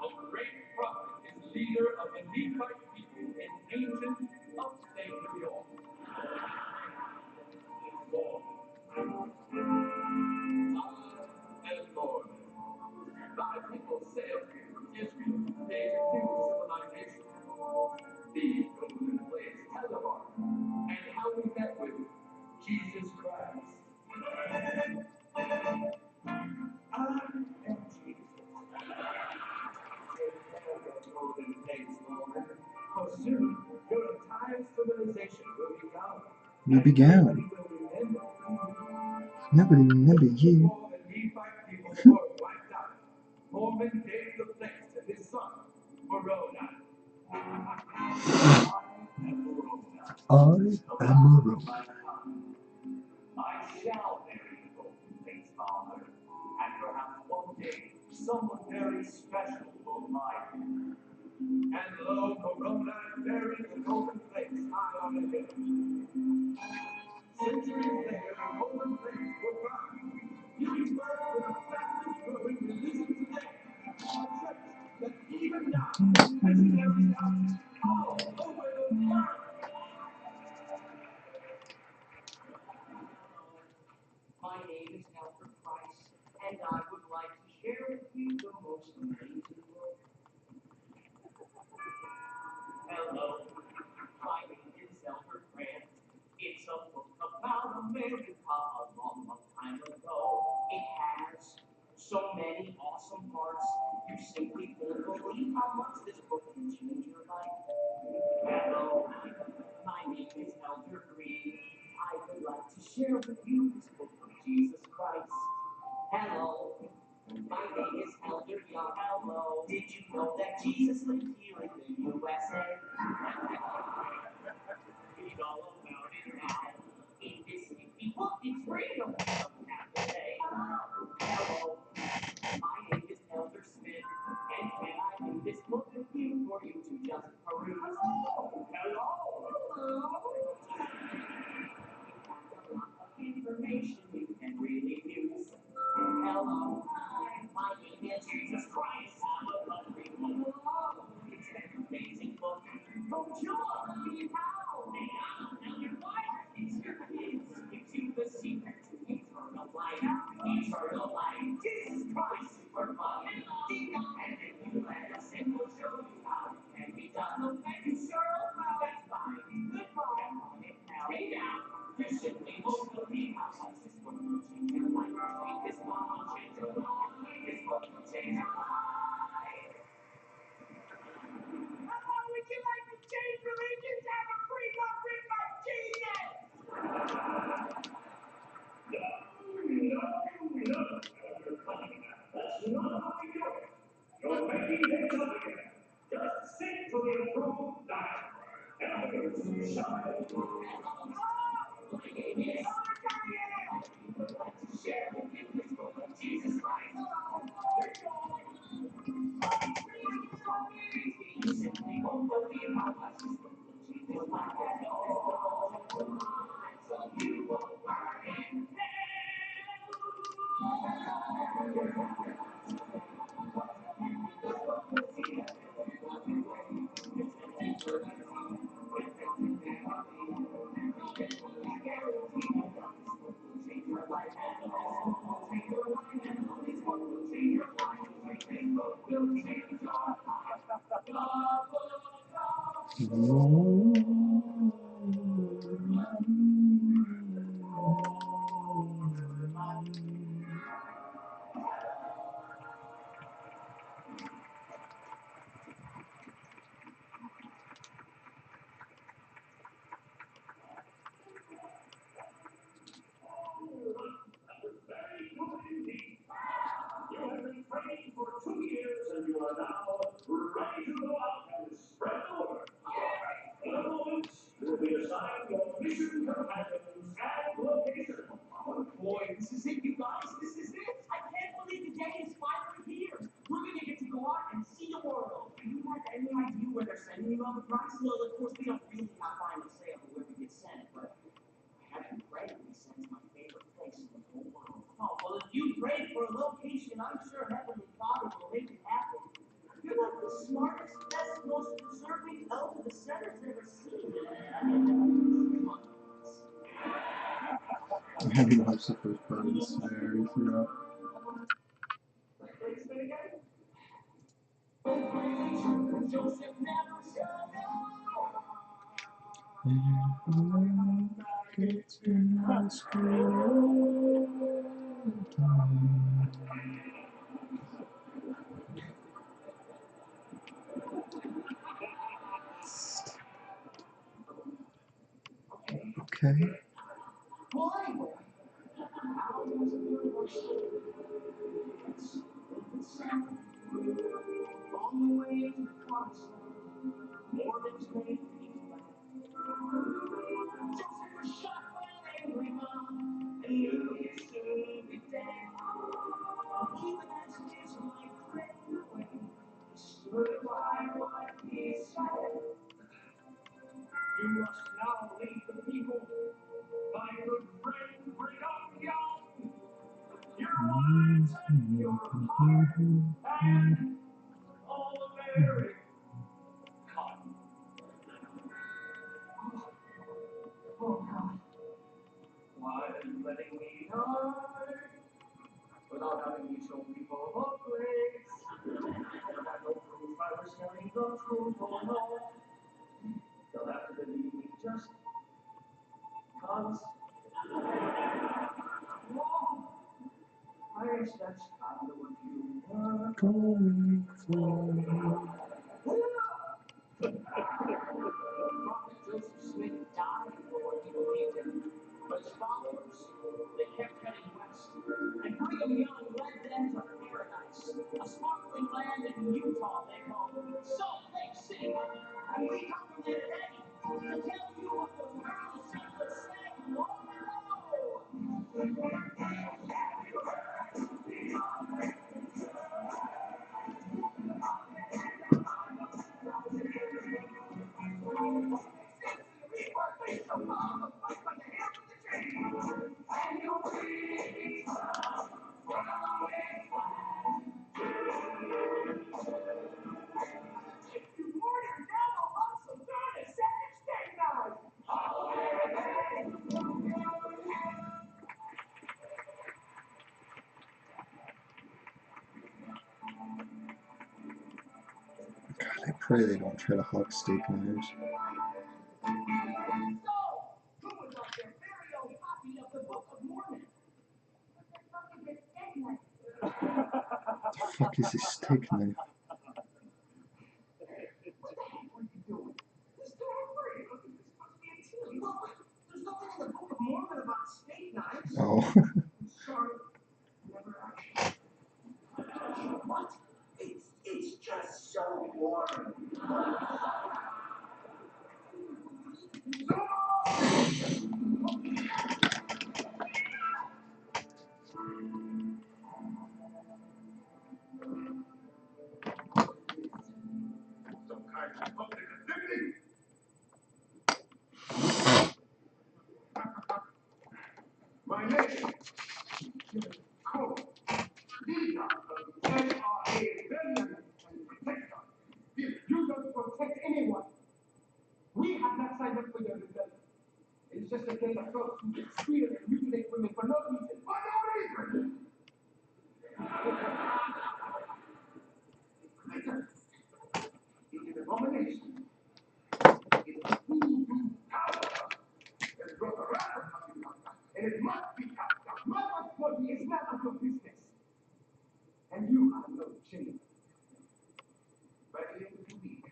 a great prophet is leader of the Nephite people in ancient upstate New York. His Lord. I am Lord. Thy people said, Israel, they new civilization. These golden plates tell of us, and how we met with Jesus Christ. I am Jesus. Golden plates, Lord. For soon, your entire civilization will be gone. You began. Nobody remember you. Mormon gave the place to his son, Moroni. I am Moroni. I shall marry the golden plates, Father, and perhaps one day someone very special will find me. And lo, Moroni buried the golden plates high on the hill. Centuries later, the golden plates were found, giving birth to the fastest growing religion today. A church that even now missionaries out all over the world. My name is Alfred Price, and I would like to share with you the most amazing work. Hello, my name is Alfred Grant. It's a book about America a long, long time ago. It has so many awesome parts, you simply won't believe how much this book can change your life. Hello, my name is Elder Green. I would like to share with you this book of Jesus Christ. Hello, my name Did you know that Jesus lived here in the USA? Read all about it now. In this nifty book, it's freedom. Don't have to say. Hello, my name is Elder Smith, and can I leave this book with you for you to just peruse? Hello. Information you can really use. Hello, hi, my name is Jesus Christ. I'm a country hello. It's an amazing book. Bonjour, how? Now your wife is your kids. Gives you the secret to eternal life. Eternal life. Jesus Christ, super fun. And if you let us in, we'll show you how it can be done. And you sure will. That's fine. Goodbye. Hey now. You simply won't believe how such this book will change your life. This book will change your life. This book will change your life. How would you like to change religions? Have a free book written by Jesus! No. That's not how we do it. You're making things up again. Just simply prove that. Elders shut it. My name is share with you this book of Jesus Christ. You simply won't believe how much this book will change your life. So you won't burn in You have been praying for 2 years and you are now ready to go out and spread the word. In a moment, you will be assigned your mission companions and location. Oh boy, this is it, you guys. This is it. I can't believe the day is finally here. We're going to get to go out and see the world. Do you have any idea where they're sending you on the price? Well, of course, we don't really have final say over where we get sent, but I haven't prayed to be sent to my favorite place in the whole world. Oh, well, if you pray for a location, I'm sure Heavenly Father will make it happen. You're like the smartest, best, most deserving elder the center's ever seen. I haven't watched the first part of this. I already forgot. Okay. You must now lead the people, my good friend Brigham Young. Your minds and your heart and all American. Oh God, why are you letting me die without having me show people a place? I got no proof I was telling the truth or not. They'll have to believe me just cause. Well, I guess that's kind of what you were going for. Prophet Joseph Smith died for what he believed in, but his followers, they kept heading west, and Brigham Young led them to paradise. A sparkling land in Utah they call Salt Lake City. And we come from there today to tell you what the world simply said long God, I pray they don't try to hawk steak knives. What the fuck is a steak knife? Oh. What? It's just so warm. Some kind of public activity. My name is Cole. These are the NRA villains and protectors. If you don't protect anyone, we have not signed up for your rebellion. It's just a gang of folks who steal and mutilate women for no reason. For no reason! It is an abomination. It is voodoo power that brought the wrath of Babylon. And it must be cast down. My body is none of your business. And you have no shame. By the end of the week,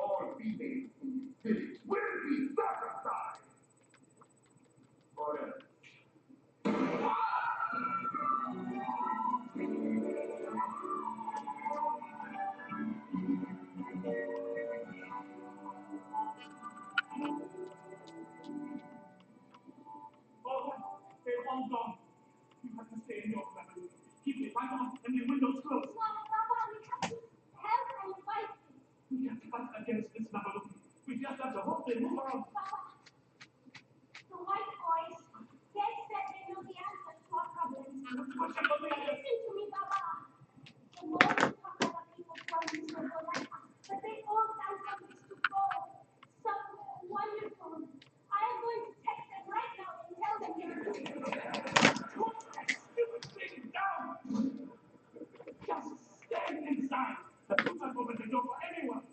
all females in this village will be circumcised. Forever. Oh, they're all gone. You have to stay in your family. Keep the light on and the windows closed. Papa, we have to help and fight. We have to fight against this Nabaluki. We just have to hope they move on. Papa, the white boys, they said they know the answer to our problems. Listen to me, Papa. The more we talk about people from this world like us, but they all found someplace to go. Somewhere wonderful. I am going to text them right now and tell them they're Put that stupid thing down! Just stand inside. Do not open the door for anyone.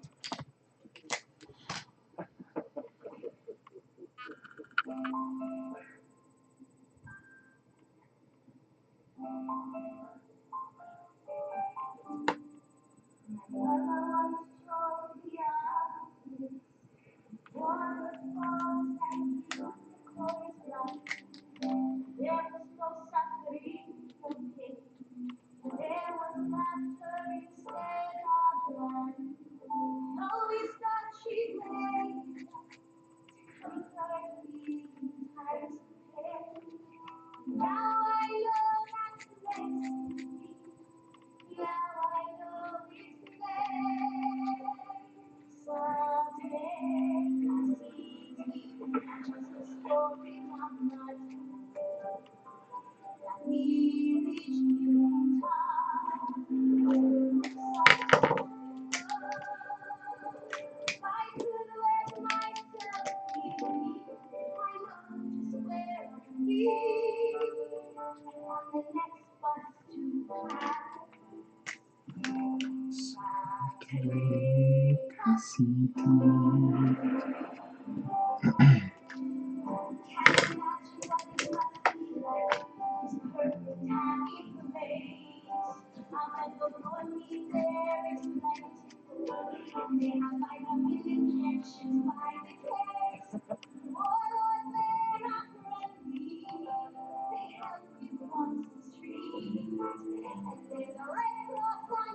There was no suffering from pain. There was laughter instead of blood. Always thought she'd make comfort me in times of pain. Now I know that's meant to be. Now I know it's meant. Someday I see just a story of my life. Let me reach you in time. If I could let myself be free, I know just where I'd be. On the next bus to class. There's a red cross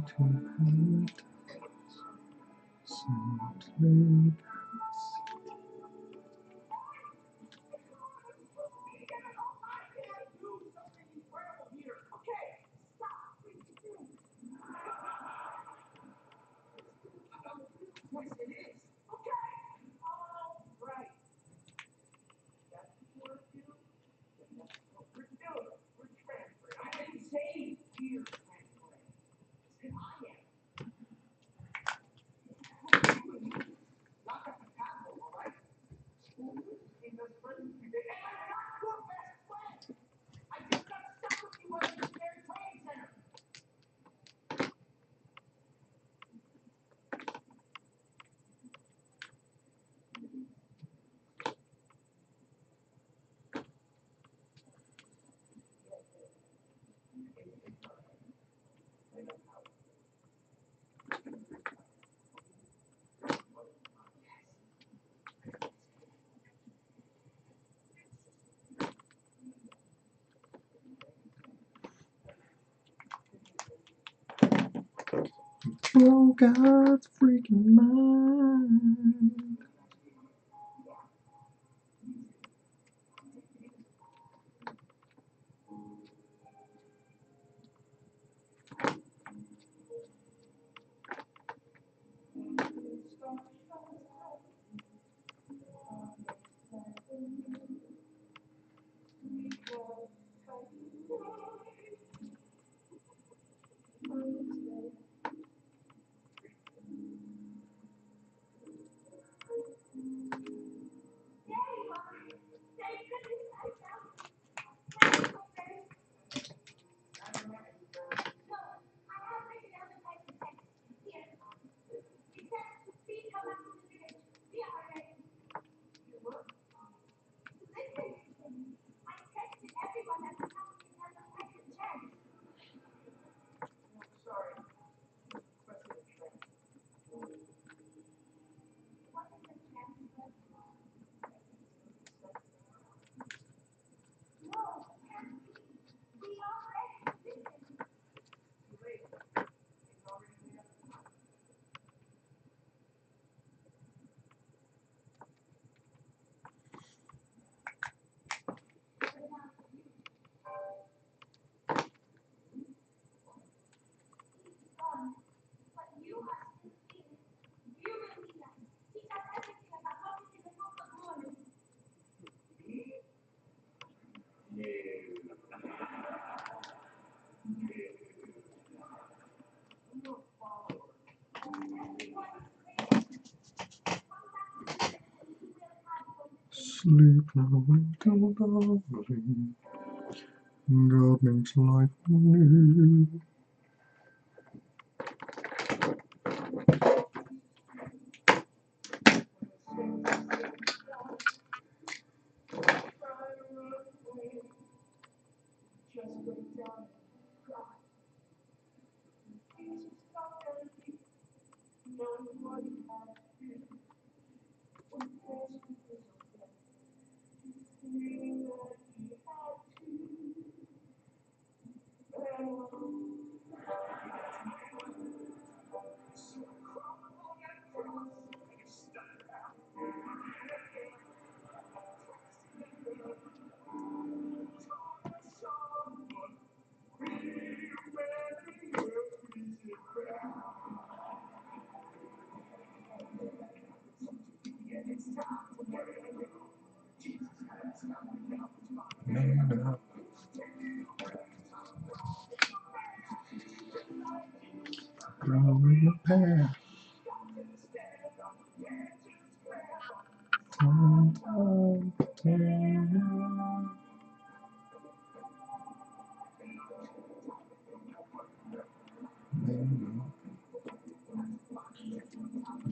Simply Yes, it is. Okay. All right. That's what we're doing. That's what we're doing. We're transferring. I didn't say we're transferring. I said I am. Lock up the castle, all right? Because friends you did. And I'm not your best friend. I just got stuck with you at the Missionary Training Center. blow God's freaking mind. Sleep now until dawning. God makes life new. Man up. Growing a path. Time, time, time. Man up.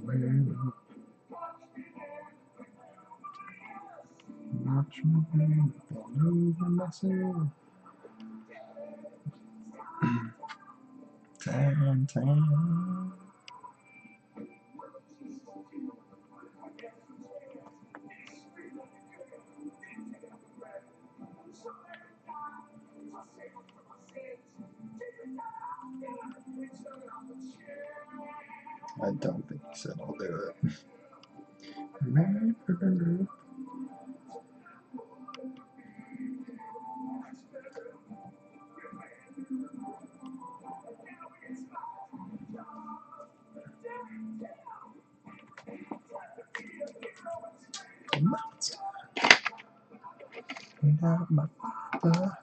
Man up. Watch me bring all over myself. Time, time. I don't think he said I'll do it. Not my father.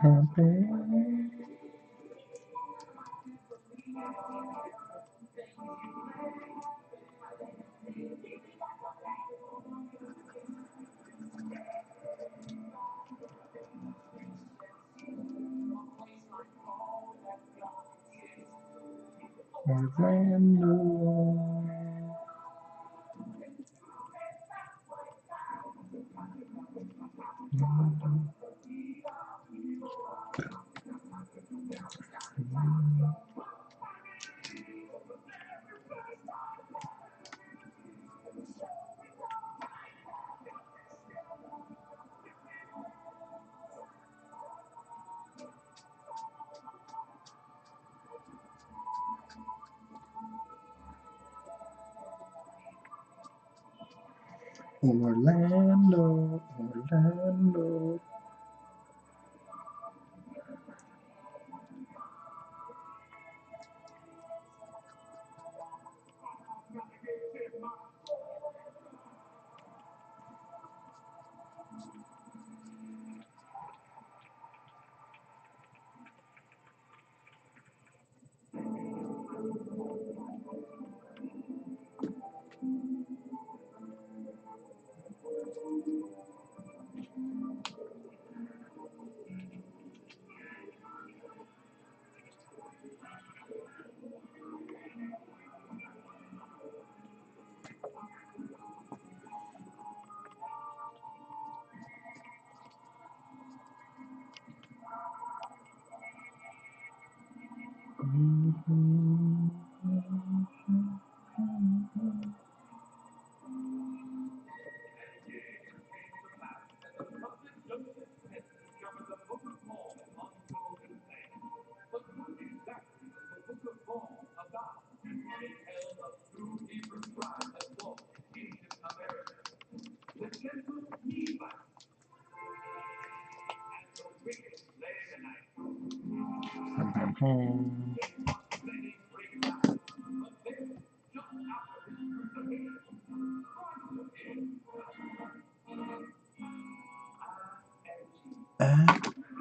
Happy. Orlando. Orlando, Orlando.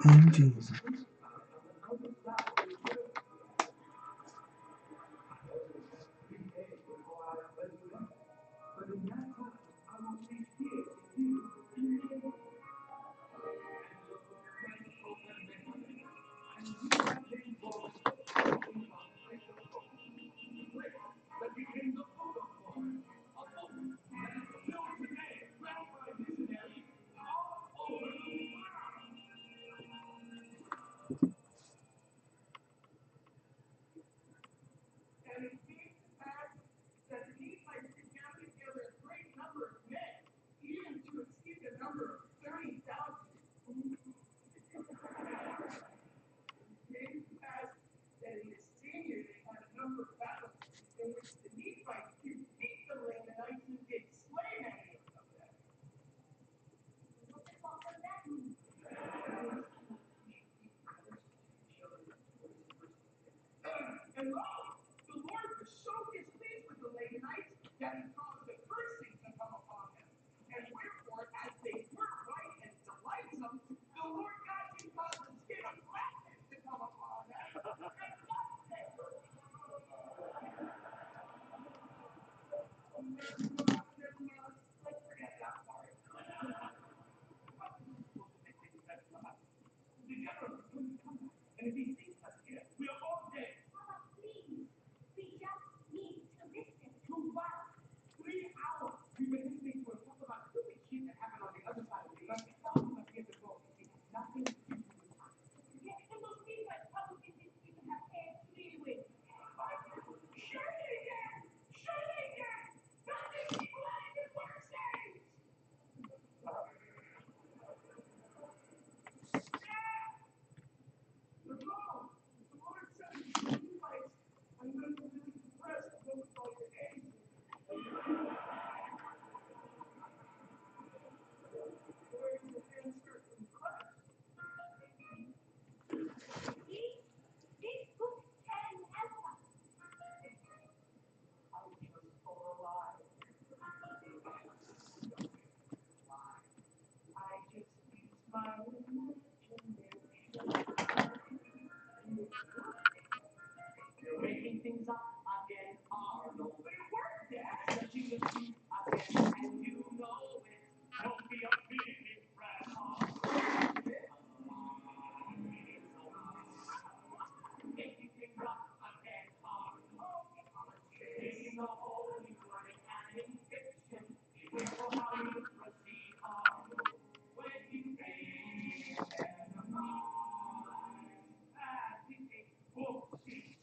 And Jesus. You're making things up again, Arnold. It worked, Dad. Stretching the truth again, and you know it. Don't be a big grasshopper. Making things up again, Arnold. Taking the holy word and in fiction. Be careful how you proceed, Arnold. When you read and rise, as in a book sheet.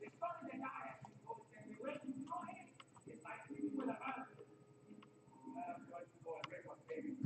It's funny that I have to go and the way you enjoy it. It's like reading with a husband. I'm going to go and break up, baby.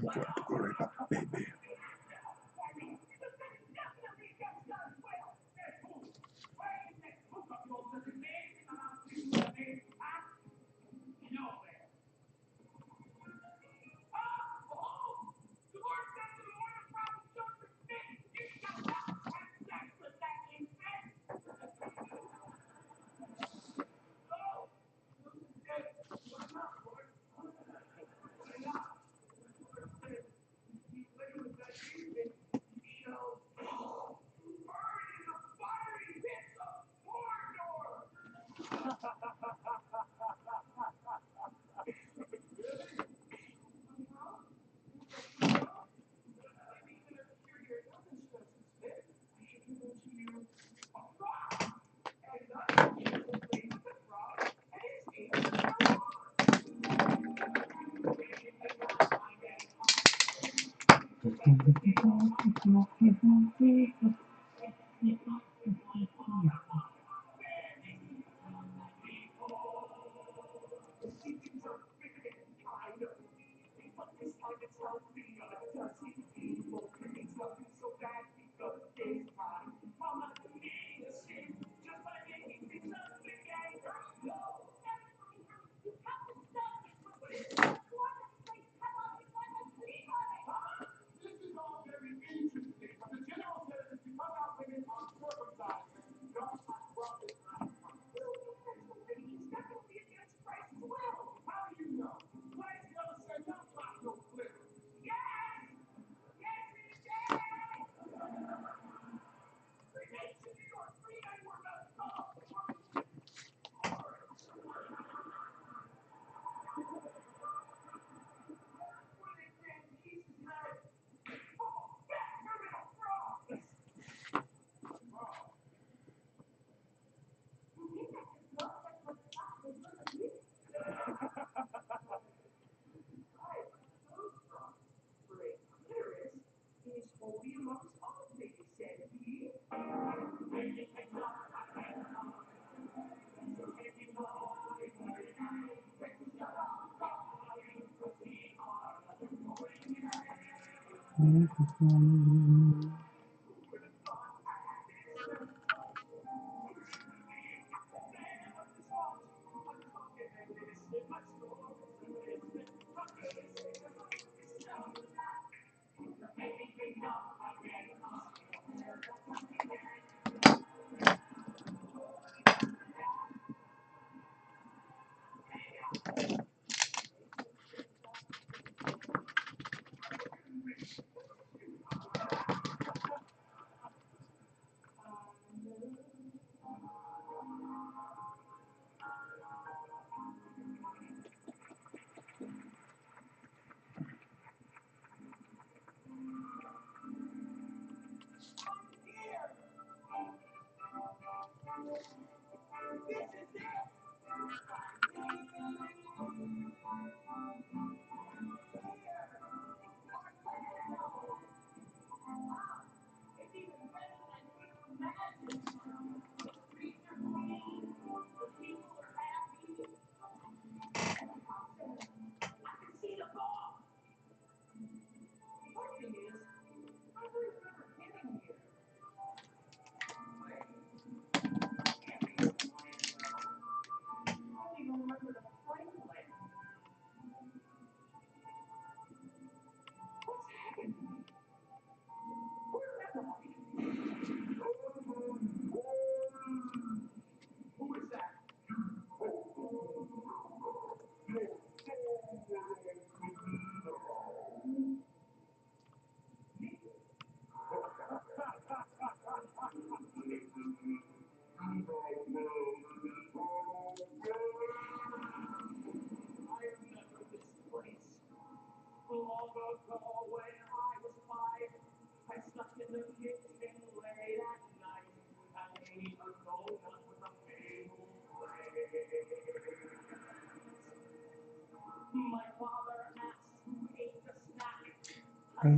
It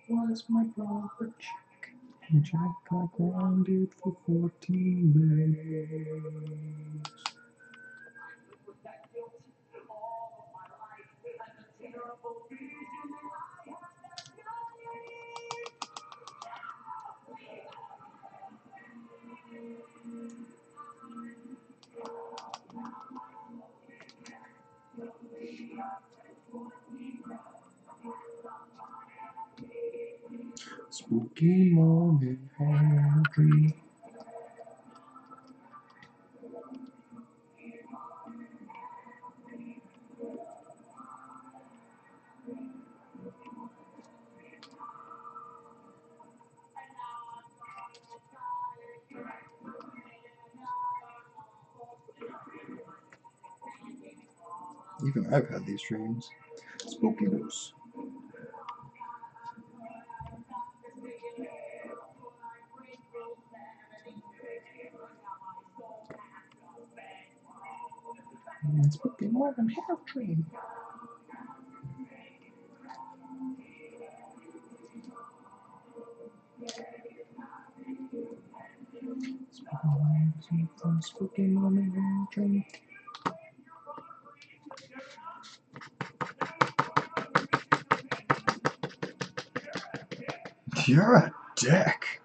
was my brother Jack. And Jack got grounded for 14 days. Spooky morning Henry. Even I've had these dreams. Spooky news. Spooky Morgan Half Dream. Spooky Morning Half Dream. You're a dick.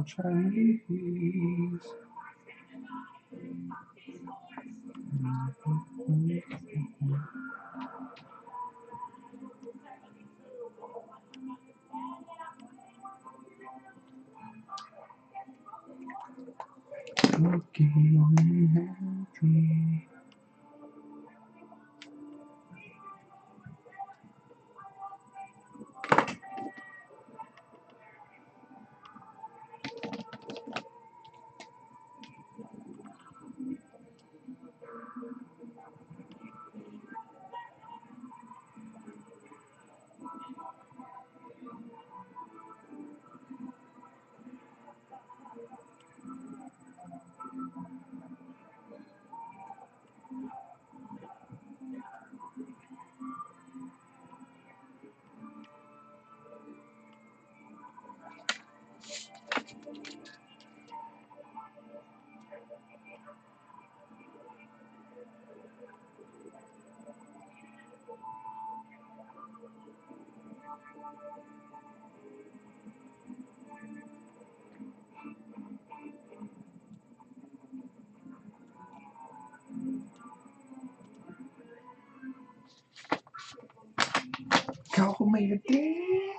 Chinese. Spooky Morning Half Dream. Call me a dick.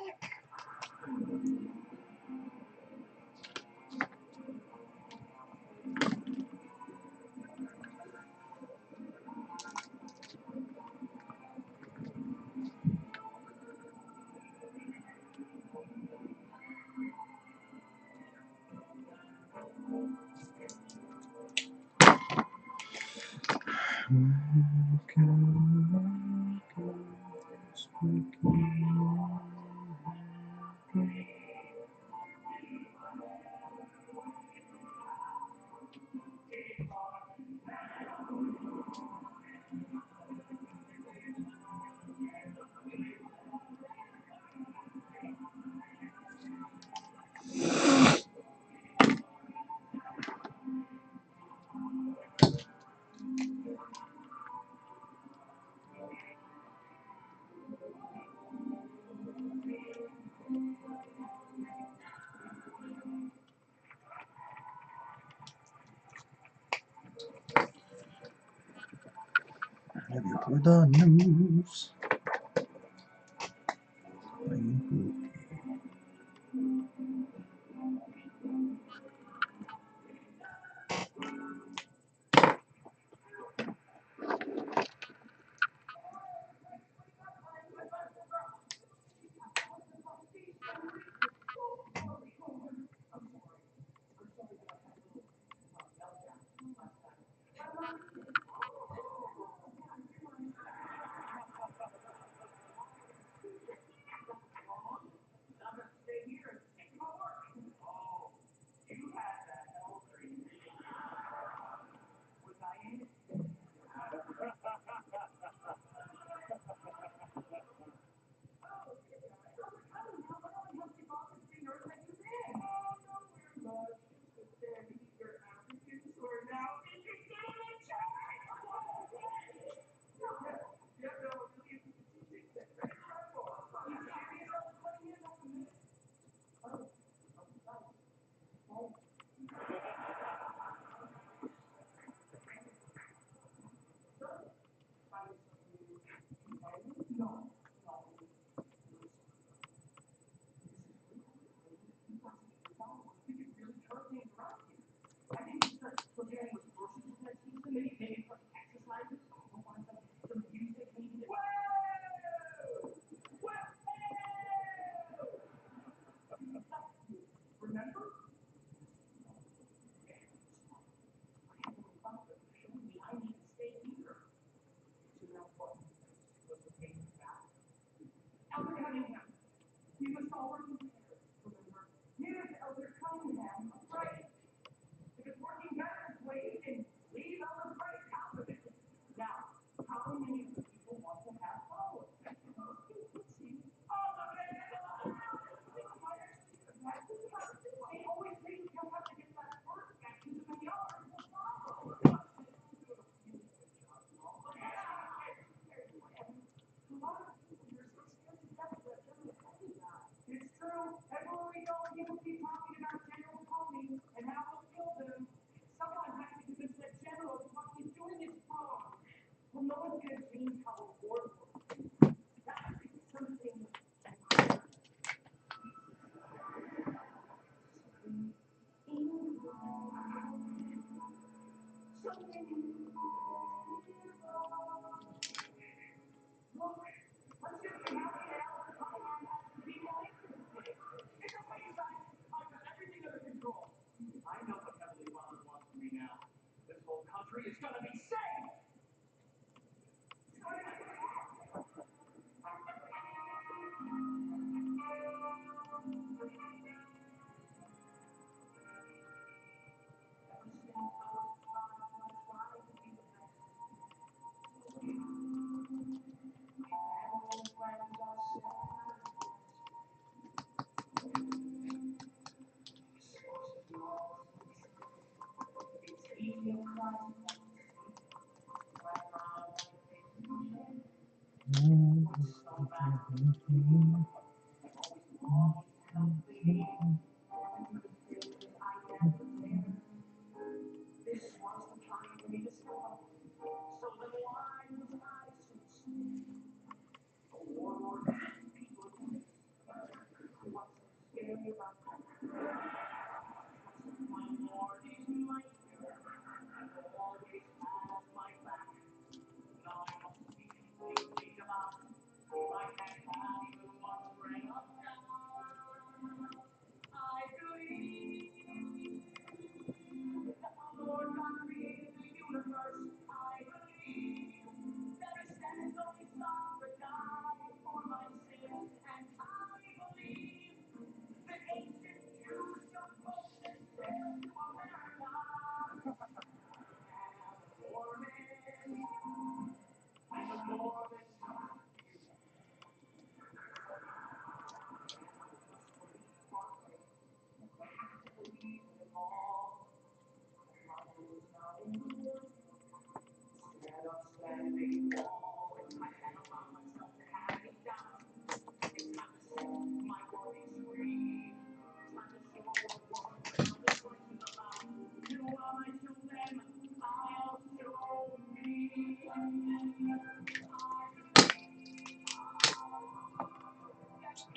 Ready for the news.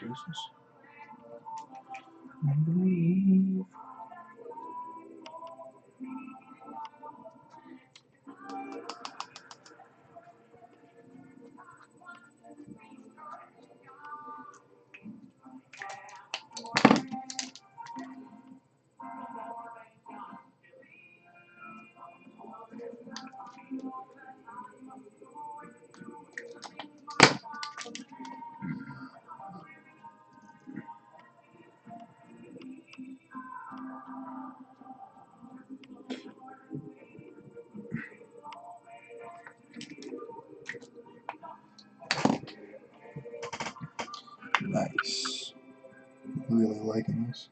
deuces. I believe. Nice. Really liking this.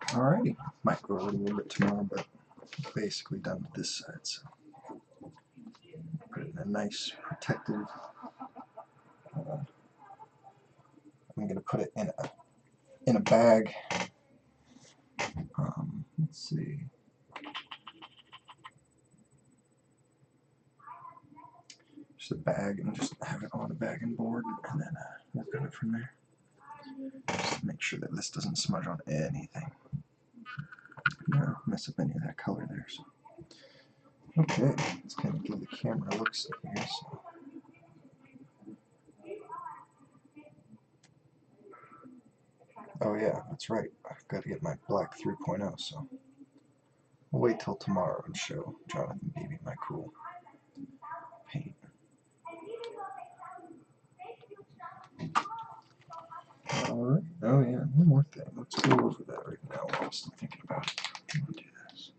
Alrighty, might go a little bit tomorrow, but basically done with this side, so put it in a nice protective. I'm gonna put it in a bag. Let's see. Just a bag, and just have it on a bag and board, and then work on it from there. Just make sure that this doesn't smudge on anything. No, mess up any of that color there. So. Okay, let's kind of give the camera a look see here. So. Oh yeah, that's right. I've got to get my black 3.0. So I'll wait till tomorrow and show Jonathan Beebe my cool paint. Alright, oh yeah, one more thing. Let's go over that right now while I'm still thinking about it. I'm gonna do this.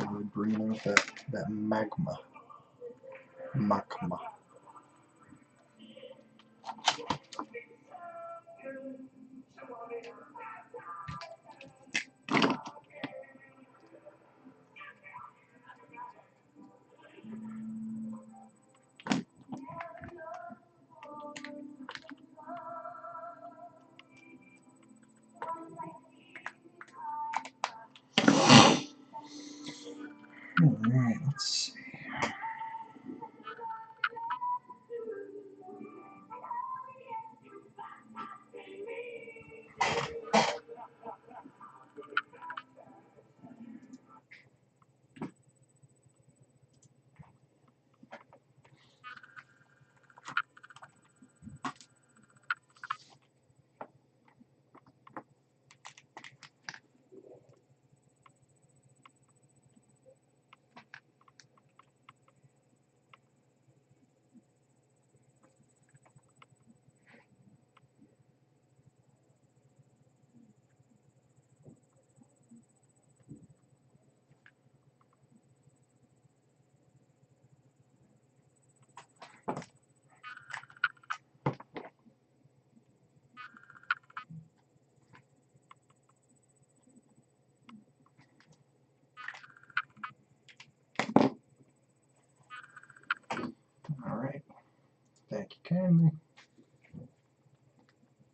Really bringing out that magma. Alright, let's see. Alright, thank you kindly.